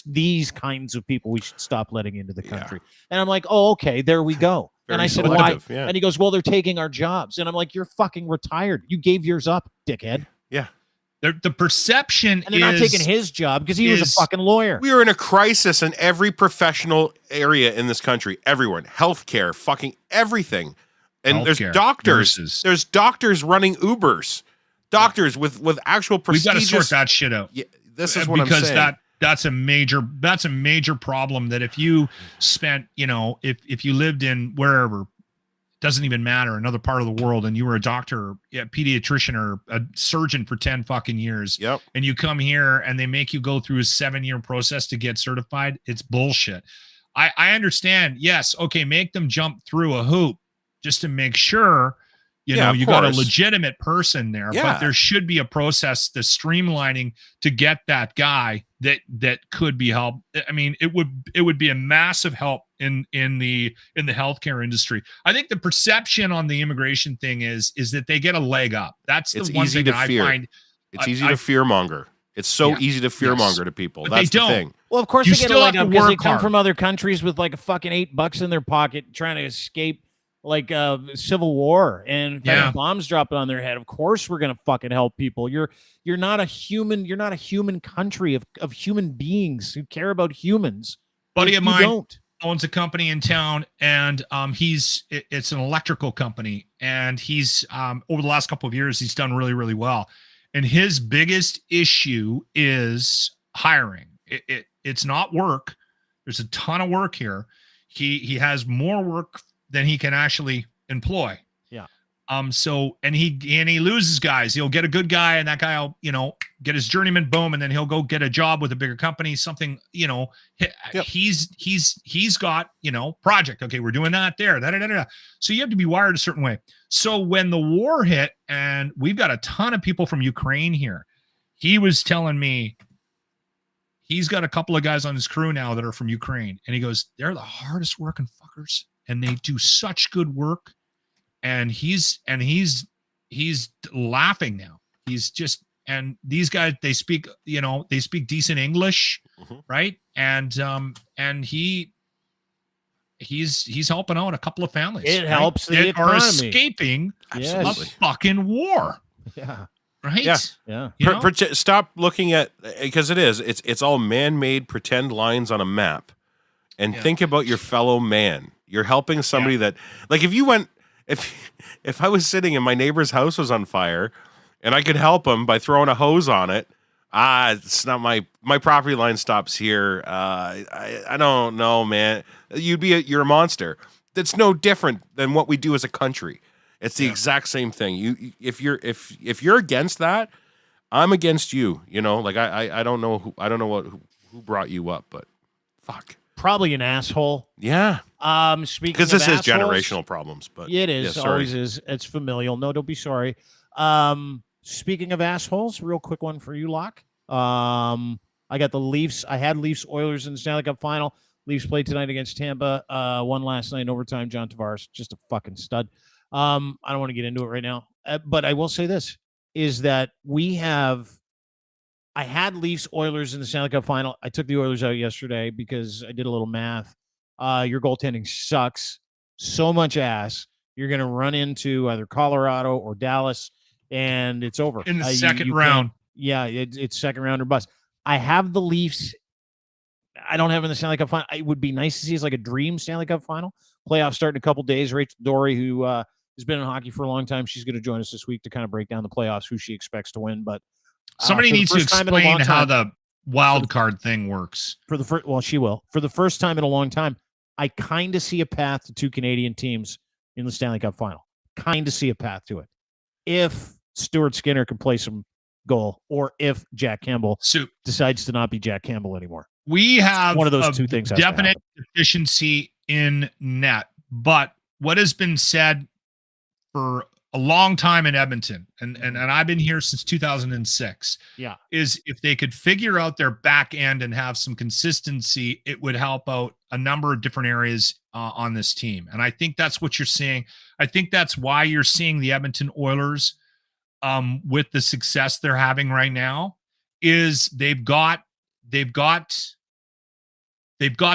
these kinds of people we should stop letting into the country. And I'm like, oh, okay, there we go. And I said, why? Yeah. And he goes, well, they're taking our jobs. And I'm like, you're fucking retired. You gave yours up, dickhead. Yeah. The perception and they're not taking his job because he was a fucking lawyer. We are in a crisis in every professional area in this country, everywhere. Healthcare, fucking everything. And there's doctors. Nurses. There's doctors running Ubers. Doctors with actual prestigious. We've got to sort that shit out. Yeah, this is what I'm saying. Because that's a major problem that if you spent, if you lived in wherever, doesn't even matter, another part of the world, and you were a doctor, a pediatrician, or a surgeon for 10 fucking years, and you come here and they make you go through a 7-year process to get certified, it's bullshit. I understand. Yes. Okay. Make them jump through a hoop just to make sure, you got a legitimate person there, but there should be a process, the streamlining to get that guy that could be helped. I mean, it would be a massive help in the healthcare industry. I think the perception on the immigration thing is that they get a leg up. That's the one thing that I find. It's easy to fearmonger. It's so easy to fearmonger to people. But that's they don't. The thing. Well, of course they get a leg up because they come from other countries with like a fucking $8 in their pocket trying to escape like civil war and bombs dropping on their head. Of course we're gonna fucking help people. You're not a human country of human beings who care about humans. Buddy of mine owns a company in town, and it's an electrical company, and he's over the last couple of years he's done really, really well. And his biggest issue is hiring. It's not work. There's a ton of work here. He has more work than he can actually employ. Yeah. So he loses guys. He'll get a good guy, and that guy will, get his journeyman, boom, and then he'll go get a job with a bigger company, something, he's got, project. Okay, we're doing that there. So you have to be wired a certain way. So when the war hit, and we've got a ton of people from Ukraine here, he was telling me he's got a couple of guys on his crew now that are from Ukraine. And he goes, they're the hardest working fuckers, and they do such good work. And he's laughing now. He's just, and these guys, they speak decent English, right? And he's helping out a couple of families. It helps the economy. Are escaping a fucking war. Yeah. Right? Yeah. Stop looking at, because it's all man-made pretend lines on a map, and think about your fellow man. You're helping somebody that, like, if I was sitting and my neighbor's house was on fire and I could help him by throwing a hose on it, it's not my property line stops here. I don't know, man. You're a monster. That's no different than what we do as a country. It's the exact same thing. If you're against that, I'm against you. Like I don't know who brought you up, but fuck. Probably an asshole. Yeah. Speaking because this is generational problems, but it is always is. It's familial. No, don't be sorry. Speaking of assholes, real quick one for you, Locke. I got the Leafs. I had Leafs Oilers in the Stanley Cup final. Leafs played tonight against Tampa. Won last night in overtime. John Tavares, just a fucking stud. I don't want to get into it right now, but I will say this is that I had Leafs Oilers in the Stanley Cup final. I took the Oilers out yesterday because I did a little math. Your goaltending sucks so much ass. You're going to run into either Colorado or Dallas, and it's over. In the second round. Yeah, it's second round or bust. I have the Leafs. I don't have in the Stanley Cup final. It would be nice to see it's like a dream Stanley Cup final. Playoffs start in a couple days. Rachel Dory, who has been in hockey for a long time, she's going to join us this week to kind of break down the playoffs, who she expects to win. But somebody needs to explain how the wild card thing works. She will. For the first time in a long time, I kind of see a path to 2 Canadian teams in the Stanley Cup final. Kind of see a path to it. If Stuart Skinner can play some goal, or if Jack Campbell decides to not be Jack Campbell anymore. We have one of those two things. Definite deficiency in net. But what has been said for a long time in Edmonton, and I've been here since 2006, is if they could figure out their back end and have some consistency, it would help out a number of different areas on this team. And I think that's what you're seeing. I think that's why you're seeing the Edmonton Oilers with the success they're having right now is they've got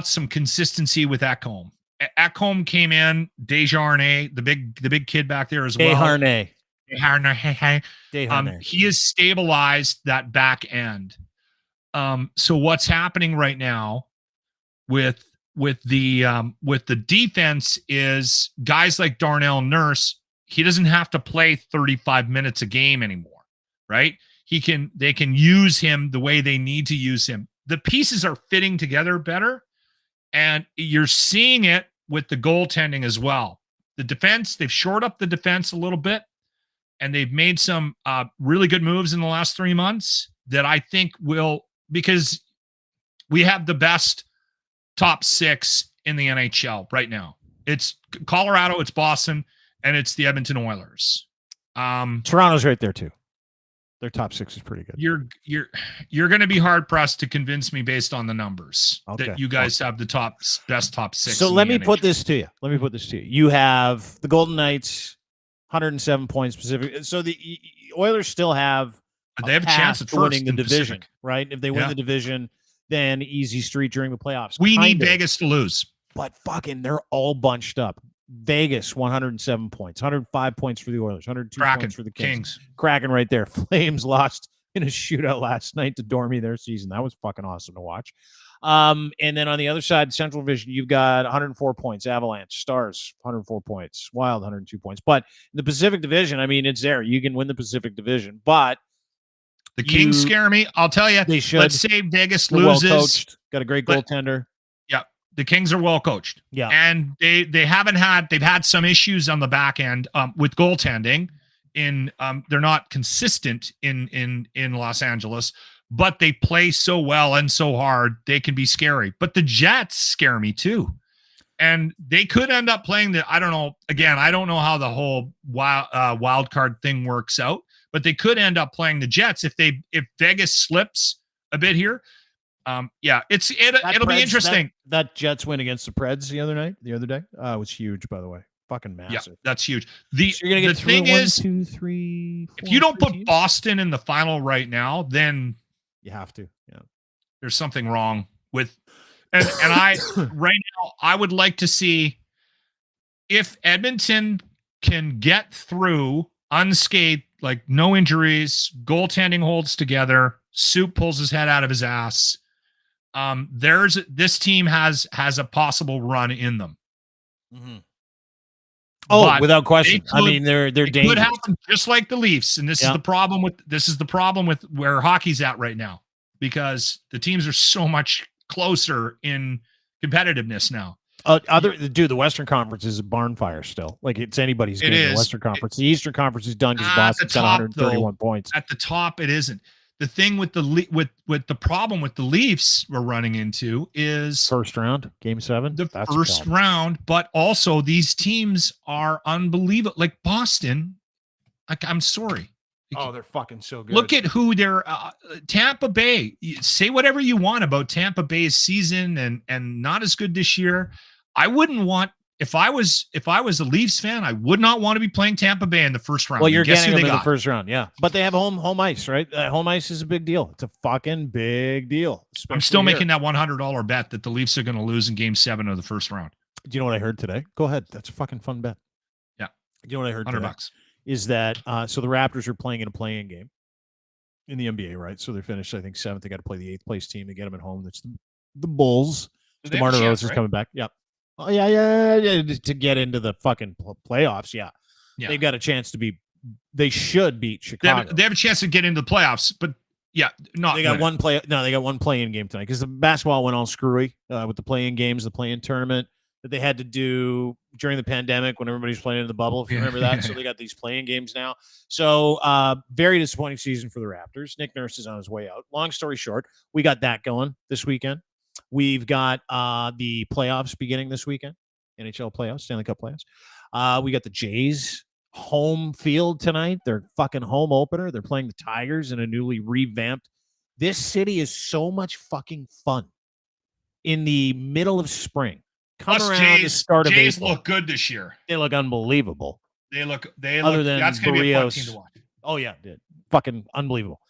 some consistency with Ekholm. Ekholm came in, Desjardins, the big kid back there as well. He has stabilized that back end. So what's happening right now with the defense is guys like Darnell Nurse, he doesn't have to play 35 minutes a game anymore, right? They can use him the way they need to use him. The pieces are fitting together better, and you're seeing it with the goaltending as well. The defense, they've shored up the defense a little bit, and they've made some really good moves in the last 3 months that I think will, because we have the best top 6 in the NHL right now. It's Colorado, it's Boston, and it's the Edmonton Oilers. Toronto's right there too. Their top 6 is pretty good. You're going to be hard pressed to convince me based on the numbers that you guys have the best top 6. So let me put this to you. You have the Golden Knights, 107 points specific. So the Oilers still have a chance at winning the division, right? If they win the division, then easy street during the playoffs. We need Vegas to lose, but fucking they're all bunched up. Vegas 107 points, 105 points for the Oilers, 102 points for the Kings. Kraken right there. Flames lost in a shootout last night to Dormy their season. That was fucking awesome to watch. And then on the other side, Central Division, you've got 104 points. Avalanche, Stars, 104 points. Wild, 102 points. But in the Pacific Division, I mean, it's there. You can win the Pacific Division, but the Kings scare me. I'll tell you. They should. Let's say Vegas loses. Well coached. Got a great goaltender. The Kings are well coached. Yeah. And they've had some issues on the back end with goaltending. They're not consistent in Los Angeles, but they play so well and so hard, they can be scary. But the Jets scare me too. And they could end up playing I don't know. Again, I don't know how the whole wild card thing works out, but they could end up playing the Jets if Vegas slips a bit here. It'll be interesting. That Jets win against the Preds the other day. It was huge, by the way. Fucking massive. Yeah, that's huge. So you're gonna get the thing is, 1, 2, 3, 4, if you don't put teams? Boston in the final right now, then you have to. Yeah. There's something wrong with, and I right now I would like to see if Edmonton can get through unscathed, like no injuries, goaltending holds together, Soup pulls his head out of his ass. This team has a possible run in them. Mm-hmm. Oh, but without question. I mean, they're dangerous. Could happen just like the Leafs, and this is the problem with where hockey's at right now, because the teams are so much closer in competitiveness now. The Western Conference is a barn fire still. Like it's anybody's game. The Western Conference, the Eastern Conference is done. Just Boston's got 131 points. At the top, it isn't. The thing with the problem with the Leafs we're running into is first round, game 7. That's first round, but also these teams are unbelievable. Like Boston, I'm sorry. Oh, they're fucking so good. Look at who they're Tampa Bay. Say whatever you want about Tampa Bay's season and not as good this year. I wouldn't want. If I was a Leafs fan, I would not want to be playing Tampa Bay in the first round. Well, you're getting them in the first round, yeah. But they have home ice, right? Home ice is a big deal. It's a fucking big deal. I'm still making that $100 bet that the Leafs are going to lose in Game 7 of the first round. Do you know what I heard today? Go ahead. That's a fucking fun bet. Yeah. Do you know what I heard today? $100 is that so the Raptors are playing in a play-in game in the NBA, right? So they're finished, I think, 7th. They got to play the 8th place team to get them at home. That's the Bulls. DeMar DeRozan is coming back. Yep. Oh, yeah. To get into the fucking playoffs, yeah. They've got a chance to be. They should beat Chicago. They have a chance to get into the playoffs, but they got one play. No, they got one play-in game tonight because the basketball went all screwy with the play-in games, the play-in tournament that they had to do during the pandemic when everybody was playing in the bubble. If you remember that, so they got these play-in games now. So very disappointing season for the Raptors. Nick Nurse is on his way out. Long story short, we got that going this weekend. We've got the playoffs beginning this weekend, NHL playoffs, Stanley Cup playoffs. We got the Jays home field tonight. Their fucking home opener. They're playing the Tigers in a newly revamped. This city is so much fucking fun in the middle of spring. Come Plus around the start of April. Jays look good this year. They look unbelievable. They look. Other than That's going to be a fun team to watch. Oh yeah, dude. Fucking unbelievable.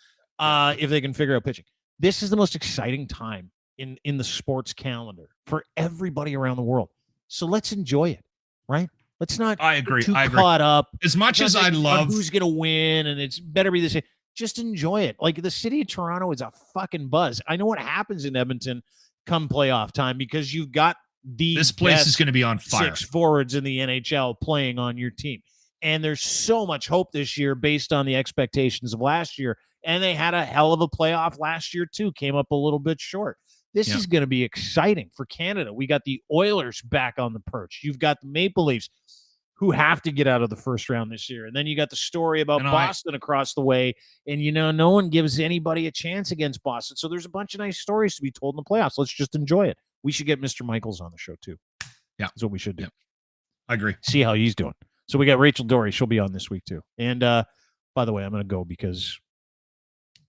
If they can figure out pitching. This is the most exciting time in the sports calendar for everybody around the world. So let's enjoy it, right? Let's not I agree. get too I agree. caught up. As much as I love who's gonna win and it's better be the same. Just enjoy it. Like the city of Toronto is a fucking buzz. I know what happens in Edmonton come playoff time because you've got this place is going to be on fire. 6 forwards in the NHL playing on your team. And there's so much hope this year based on the expectations of last year. And they had a hell of a playoff last year too. Came up a little bit short. This is going to be exciting for Canada. We got the Oilers back on the perch. You've got the Maple Leafs who have to get out of the first round this year. And then you got the story about Boston across the way. And, no one gives anybody a chance against Boston. So there's a bunch of nice stories to be told in the playoffs. Let's just enjoy it. We should get Mr. Michaels on the show, too. Yeah. That's what we should do. Yeah. I agree. See how he's doing. So we got Rachel Dory. She'll be on this week, too. And, by the way, I'm going to go because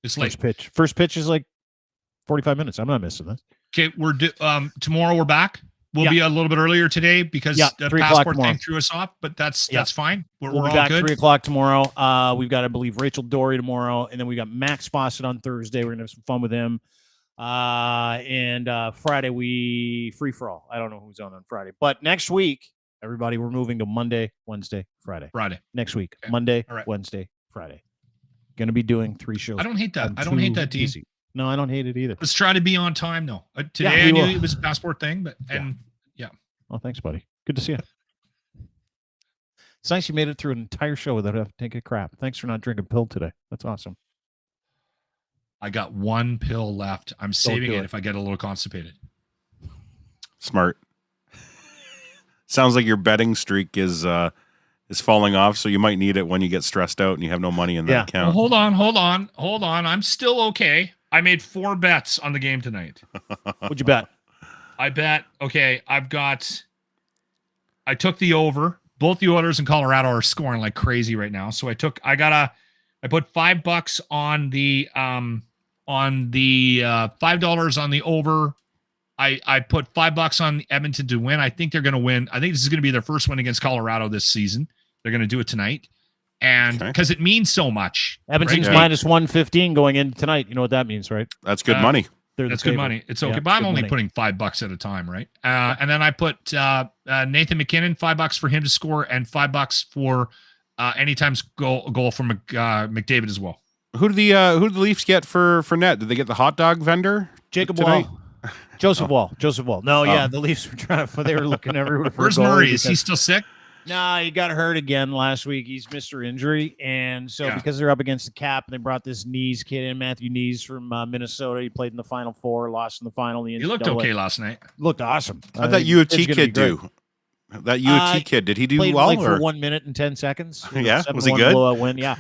it's late. First pitch is like 45 minutes. I'm not missing this. Okay. Tomorrow we're back. We'll be a little bit earlier today because the passport thing threw us off, but that's fine. We're all back good. 3:00 tomorrow. We've got, I believe, Rachel Dory tomorrow, and then we got Max Fawcett on Thursday. We're gonna have some fun with him. And Friday we free for all. I don't know who's on Friday, but next week, everybody, we're moving to Monday, Wednesday, Friday. Next week, okay. Monday, Wednesday, Friday. Going to be doing 3 shows. I don't hate that. Dean. Easy. No, I don't hate it either. Let's try to be on time, though. Today I knew it was a passport thing, but yeah. Oh, thanks, buddy. Good to see you. It's nice you made it through an entire show without having to take a crap. Thanks for not drinking pill today. That's awesome. I got 1 pill left. I'm saving it if I get a little constipated. Smart. Sounds like your betting streak is falling off, so you might need it when you get stressed out and you have no money in that account. Well, hold on. I'm still okay. I made 4 bets on the game tonight. What'd you bet? I bet, I took the over. Both the Oilers in Colorado are scoring like crazy right now. So I put $5 on the $5 on the over. I put $5 on Edmonton to win. I think they're going to win. I think this is going to be their first win against Colorado this season. They're going to do it tonight. And because it means so much. Edmonton's minus 115 going in tonight. You know what that means, right? That's good money. That's good money. It's okay, but I'm only putting $5 at a time, right? And then I put Nathan McKinnon, $5 for him to score, and $5 for anytime's goal from McDavid as well. Who did the Leafs get for net? Did they get the hot dog vendor? Jacob Wall. Joseph Wall. No, the Leafs were they were looking everywhere for Where's Murray? Is he still sick? Nah, he got hurt again last week. He's Mr. Injury. And so because they're up against the cap and they brought this Knees kid in, Matthew Knees from Minnesota. He played in the Final Four, lost in the final. He looked okay last night. Looked awesome. How'd that U of T kid do? That U of T kid, did he do well? For 1 minute and 10 seconds. Yeah, was he good? Blowout win. Yeah.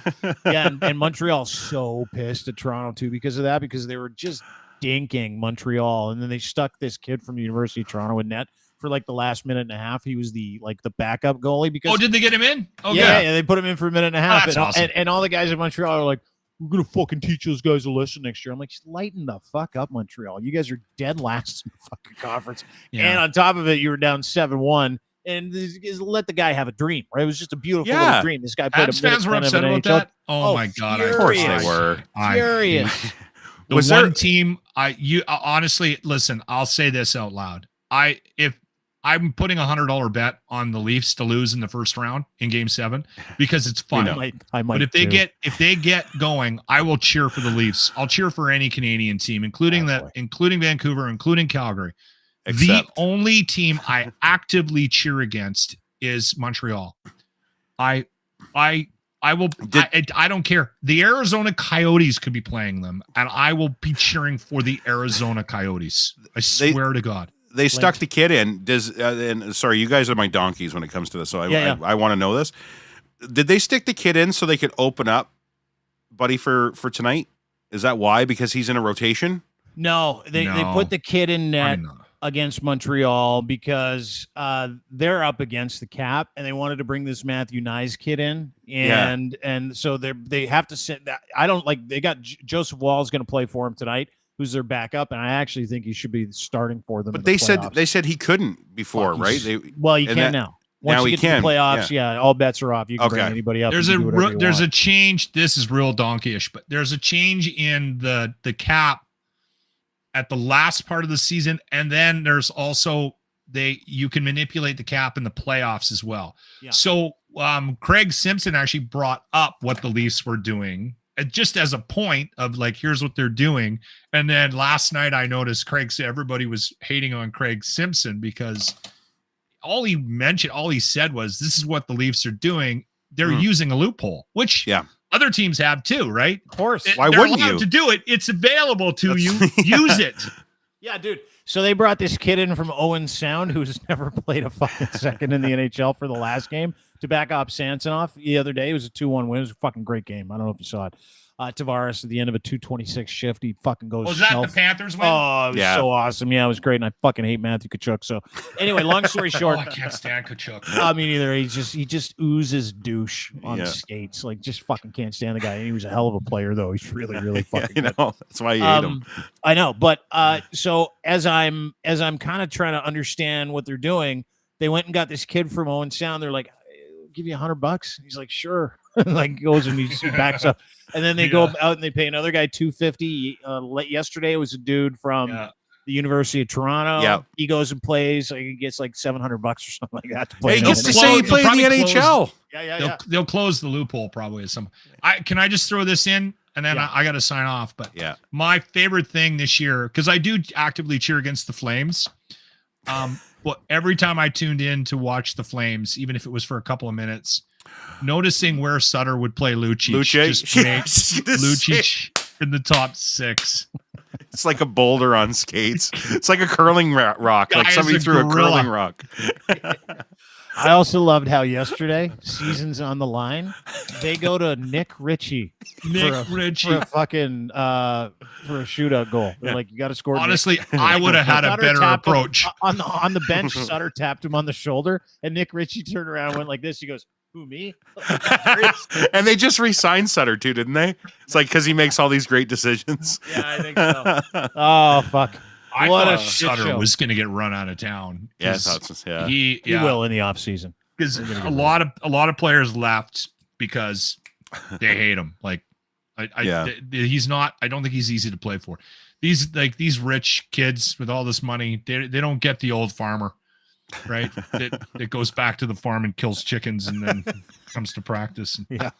And Montreal's so pissed at Toronto, too, because of that, because they were just dinking Montreal. And then they stuck this kid from the University of Toronto in net for like the last minute and a half. He was the backup goalie because did they get him in? Yeah, they put him in for a minute and a half. That's awesome. And all the guys in Montreal are like, we're gonna fucking teach those guys a lesson next year. I'm like, just lighten the fuck up, Montreal. You guys are dead last in the fucking conference. And on top of it, you were down 7-1. And let the guy have a dream, right? It was just a beautiful little dream. This guy played fans were upset about that. Oh my god! Furious. Of course they were. Furious. Team. Honestly, listen. I'll say this out loud. If I'm putting $100 bet on the Leafs to lose in the first round in Game 7 because it's fun. I might. But if they get going, I will cheer for the Leafs. I'll cheer for any Canadian team, including Vancouver, including Calgary. The only team I actively cheer against is Montreal. I don't care. The Arizona Coyotes could be playing them, and I will be cheering for the Arizona Coyotes. I swear to God. They stuck the kid in. Sorry, you guys are my donkeys when it comes to this, so I want to know this. Did they stick the kid in so they could open up Buddy for tonight? Is that why? Because he's in a rotation? No, they put the kid in net against Montreal because they're up against the cap and they wanted to bring this Matthew Knies kid in. And so they have to sit that. They got Joseph Wall's going to play for him tonight, who's their backup, and I actually think he should be starting for them. But they said he couldn't before, right? He can now. Once Now you we get to can, the playoffs, yeah, all bets are off. You can bring Okay. anybody up. There's You can do whatever you there's a want. change. This is real donkeyish, but there's a change in the cap at the last part of the season, and then there's also you can manipulate the cap in the playoffs as well. Yeah. So Craig Simpson actually brought up what the Leafs were doing, just as a point of like, here's what they're doing. And then last night I noticed everybody was hating on Craig Simpson because all he said was, this is what the Leafs are doing. They're using a loophole, which other teams have too, right? Of course. Why They're wouldn't allowed you? to do it. It's available to you. Use it. Yeah, dude. So they brought this kid in from Owen Sound who's never played a fucking second in the NHL for the last game to back up Samsonov the other day. It was a 2-1 win. It was a fucking great game. I don't know if you saw it. Tavares at the end of a 2:26 shift, he fucking goes. Was that the Panthers win? Oh, it was so awesome. Yeah, it was great, and I fucking hate Matthew Tkachuk. So anyway, long story short, I can't stand Tkachuk. I mean, either he just oozes douche on skates, like just fucking can't stand the guy. And he was a hell of a player, though. He's really fucking. You know, that's why you hate him. I know, but so as I'm kind of trying to understand what they're doing, they went and got this kid from Owen Sound. They're like, "I'll give you $100." He's like, "Sure." Like goes and he backs up, and then they go out and they pay another guy $250. Yesterday it was a dude from the University of Toronto. Yeah, he goes and plays. Like, he gets like $700 or something like that to play. Hey, he gets to say he played in the NHL. They'll close the loophole probably. Can I just throw this in? And then I got to sign off. But my favorite thing this year, because I do actively cheer against the Flames. But every time I tuned in to watch the Flames, even if it was for a couple of minutes, noticing where Sutter would play Lucic just makes Lucic in the top 6. It's like a boulder on skates. It's like a curling rock. Like somebody threw a curling rock. I also loved how yesterday, seasons on the line, they go to Nick Ritchie for a fucking for a shootout goal. They're like, you got to score. Honestly, I would have had a better approach. On the bench, Sutter tapped him on the shoulder, and Nick Ritchie turned around and went like this. He goes, "Who, me?" And they just re-signed Sutter too, didn't they? It's like because he makes all these great decisions. Yeah, I think so. Oh fuck. I what thought a shit Sutter show. was going to get run out of town. Yeah, I thought so, He will in the offseason. Because a lot of players left because they hate him. Like, he's not. I don't think he's easy to play for. These rich kids with all this money, they don't get the old farmer, right? that goes back to the farm and kills chickens and then comes to practice. And,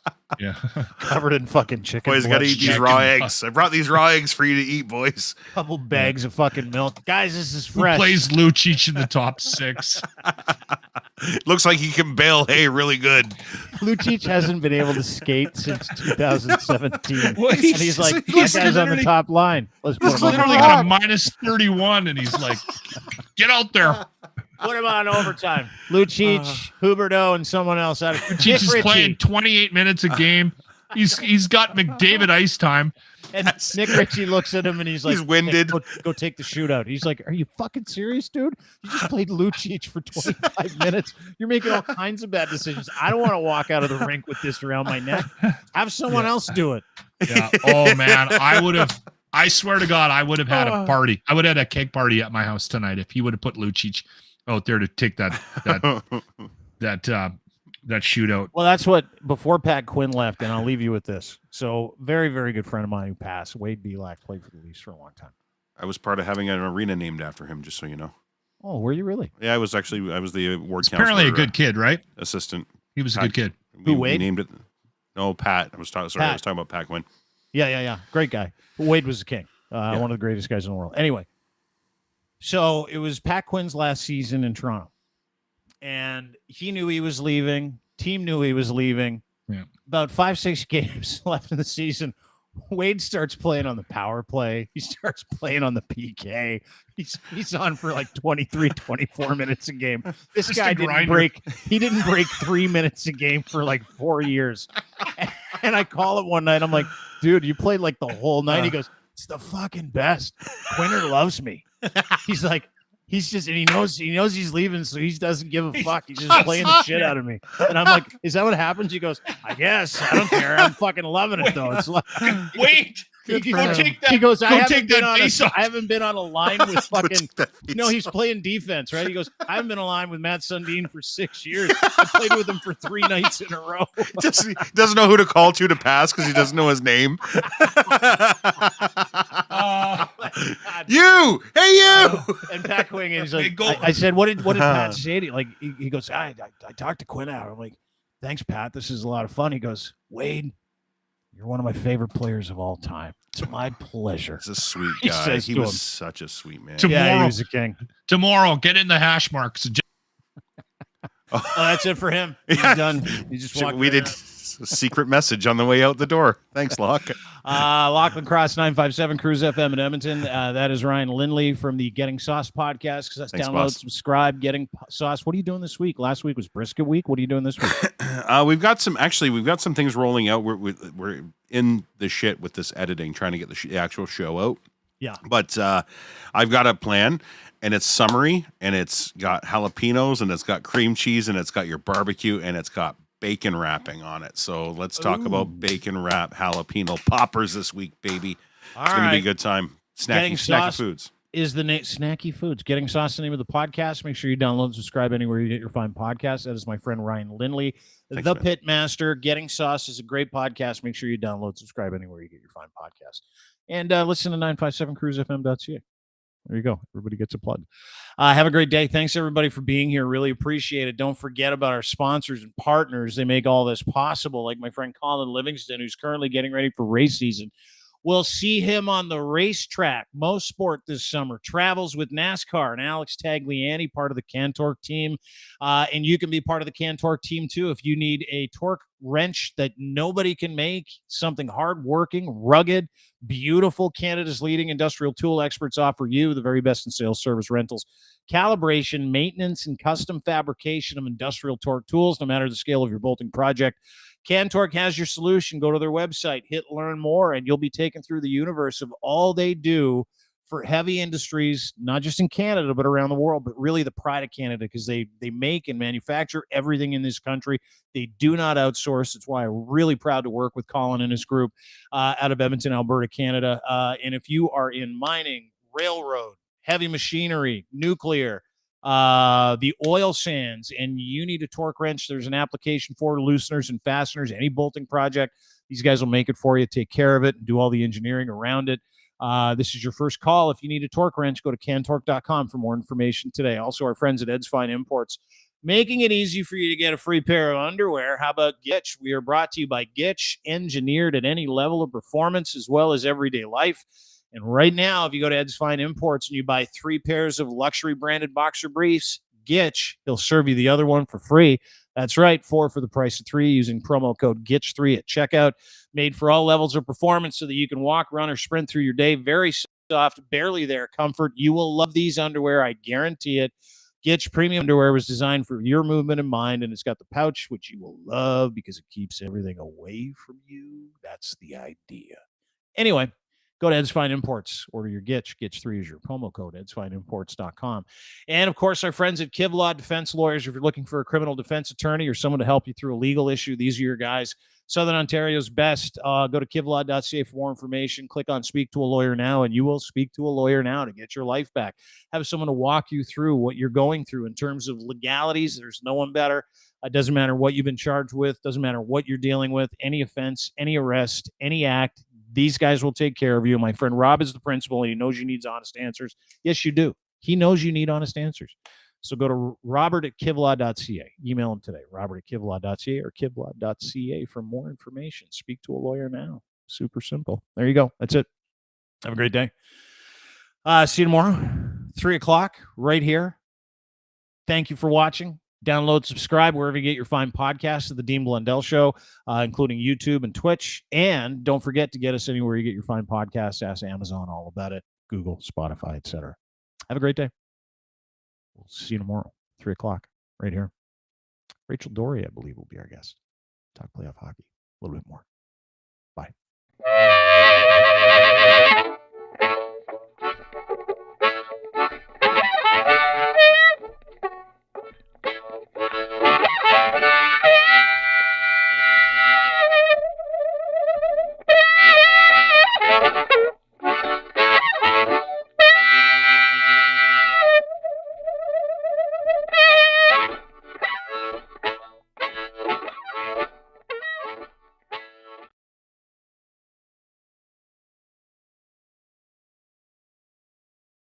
Covered in fucking chicken. Boys, got to eat these raw eggs. I brought these raw eggs for you to eat, boys. Couple bags of fucking milk, guys. This is fresh. Who plays Lucic in the top 6? Looks like he can bale hay really good. Lucic hasn't been able to skate since 2017. Well, and he's like, this guy's on the top line. Let's put He's him on literally got a minus 31, and he's like, get out there. Put him on overtime. Lucic, Huberdeau, and someone else. Lucic is playing 28 minutes a game. He's got McDavid ice time. And Nick Ritchie looks at him and he's like, he's winded. Hey, go take the shootout. He's like, are you fucking serious, dude? You just played Lucic for 25 minutes. You're making all kinds of bad decisions. I don't want to walk out of the rink with this around my neck. Have someone else do it. Yeah. Oh, man. I swear to God, I would have had a party. I would have had a cake party at my house tonight if he would have put Lucic out there to take that shootout. Well, that's what before Pat Quinn left, and I'll leave you with this. So, very, very good friend of mine who passed, Wade Belak, played for the Leafs for a long time. I was part of having an arena named after him, just so you know. Oh, were you really? Yeah, I was the ward counselor. Apparently a good kid, right? Assistant. He was a good kid. We Wade? named it. No, Pat. I was talking about Pat Quinn. Yeah. Great guy. Wade was the king. One of the greatest guys in the world. Anyway, so it was Pat Quinn's last season in Toronto. And he knew he was leaving. Team knew he was leaving. Yeah. About 5-6 games left in the season. Wade starts playing on the power play. He starts playing on the PK. He's on for like 23, 24 minutes a game. This guy didn't break 3 minutes a game for like 4 years. And I call it one night. I'm like, dude, you played like the whole night. He goes, it's the fucking best. Quinner loves me. He's like, he's just, and he knows he's leaving, so he doesn't give a fuck. He's just playing the shit out of me. And I'm like, is that what happens? He goes, I guess. I don't care. I'm fucking loving it, though. It's like, Wait. Go take that. He goes, I take that face off. I haven't been on a line with fucking. No, he's off. playing defense, right? He goes, I haven't been on a line with Matt Sundin for 6 years. I played with him for 3 nights in a row. Just, he doesn't know who to call to pass because he doesn't know his name. You, hey you. And Pat Quinn, he's like, Hey, I said, what did Pat say to you? Like, he goes, I talked to Quinn out. I'm like, thanks, Pat. This is a lot of fun. He goes, Wade, you're one of my favorite players of all time. It's my pleasure. He's a sweet He guy. says He to was him. such a sweet man. Yeah, he was a king. Tomorrow, get in the hash marks. Oh, that's it for him. He's done. He just walked We right did out. a secret message on the way out the door. Thanks, Locke. Lochlin Cross 957 Cruise FM in Edmonton. That is Ryan Lindley from the Getting Sauce podcast. Thanks, download, boss. subscribe, Getting Sauce. What are you doing this week? Last week was brisket week. What are you doing this week? We've got some things rolling out. We're in the shit with this editing, trying to get the actual show out. Yeah. But I've got a plan, and it's summery, and it's got jalapenos, and it's got cream cheese, and it's got your barbecue, and it's got bacon wrapping on it. So let's talk about bacon wrap jalapeno poppers this week, baby. It's going to be a good time. Snacky foods. Is the name Snacky Foods. Getting Sauce, the name of the podcast. Make sure you download and subscribe anywhere you get your fine podcast. That is my friend Ryan Lindley, Thanks, the man. Pitmaster. Getting Sauce is a great podcast. Make sure you download, subscribe anywhere you get your fine podcast. And listen to 957cruisefm.ca. There you go. Everybody gets a plug. Have a great day. Thanks, everybody, for being here. Really appreciate it. Don't forget about our sponsors and partners. They make all this possible, like my friend Colin Livingston, who's currently getting ready for race season. We'll see him on the racetrack, Most Sport this summer. Travels with NASCAR and Alex Tagliani, part of the Cantork team. And you can be part of the Cantork team, too, if you need a torque wrench that nobody can make, something hardworking, rugged, beautiful. Canada's leading industrial tool experts offer you the very best in sales, service, rentals, calibration, maintenance, and custom fabrication of industrial torque tools, no matter the scale of your bolting project. Cantork has your solution. Go to their website, hit learn more, and you'll be taken through the universe of all they do for heavy industries, not just in Canada, but around the world, but really the pride of Canada, because they make and manufacture everything in this country. They do not outsource. It's why I'm really proud to work with Colin and his group out of Edmonton, Alberta, Canada. And if you are in mining, railroad, heavy machinery, nuclear, the oil sands, and you need a torque wrench, there's an application for looseners and fasteners, any bolting project. These guys will make it for you, take care of it, and do all the engineering around it. This is your first call. If you need a torque wrench, go to cantork.com for more information today. Also, our friends at Ed's Fine Imports, making it easy for you to get a free pair of underwear. How about Gitch? We are brought to you by Gitch, engineered at any level of performance as well as everyday life. And right now, if you go to Ed's Fine Imports and you buy 3 pairs of luxury branded boxer briefs, Gitch, he'll serve you the other one for free. That's right, 4 for the price of 3 using promo code GITCH3 at checkout. Made for all levels of performance so that you can walk, run, or sprint through your day. Very soft, barely there comfort. You will love these underwear, I guarantee it. Gitch Premium Underwear was designed for your movement in mind, and it's got the pouch, which you will love because it keeps everything away from you. That's the idea. Anyway, go to Ed's Fine Imports. Order your Gitch. Gitch3 is your promo code, edsfineimports.com. And, of course, our friends at Kivlaw Defense Lawyers. If you're looking for a criminal defense attorney or someone to help you through a legal issue, these are your guys. Southern Ontario's best. Go to kivlaw.ca for more information. Click on Speak to a Lawyer Now, and you will speak to a lawyer now to get your life back. Have someone to walk you through what you're going through in terms of legalities. There's no one better. It doesn't matter what you've been charged with. Doesn't matter what you're dealing with. Any offense, any arrest, any act. These guys will take care of you. My friend Rob is the principal, and he knows you need honest answers. Yes, you do. He knows you need honest answers. So go to robert@kivlaw.ca. Email him today, robert@kivlaw.ca or kivlaw.ca for more information. Speak to a lawyer now. Super simple. There you go. That's it. Have a great day. See you tomorrow, 3 o'clock, right here. Thank you for watching. Download, subscribe wherever you get your fine podcasts of the Dean Blundell Show, including YouTube and Twitch. And don't forget to get us anywhere you get your fine podcasts. Ask Amazon all about it, Google, Spotify, etc. Have a great day. We'll see you tomorrow, 3 o'clock, right here. Rachel Dory, I believe, will be our guest. Talk playoff hockey a little bit more. Bye.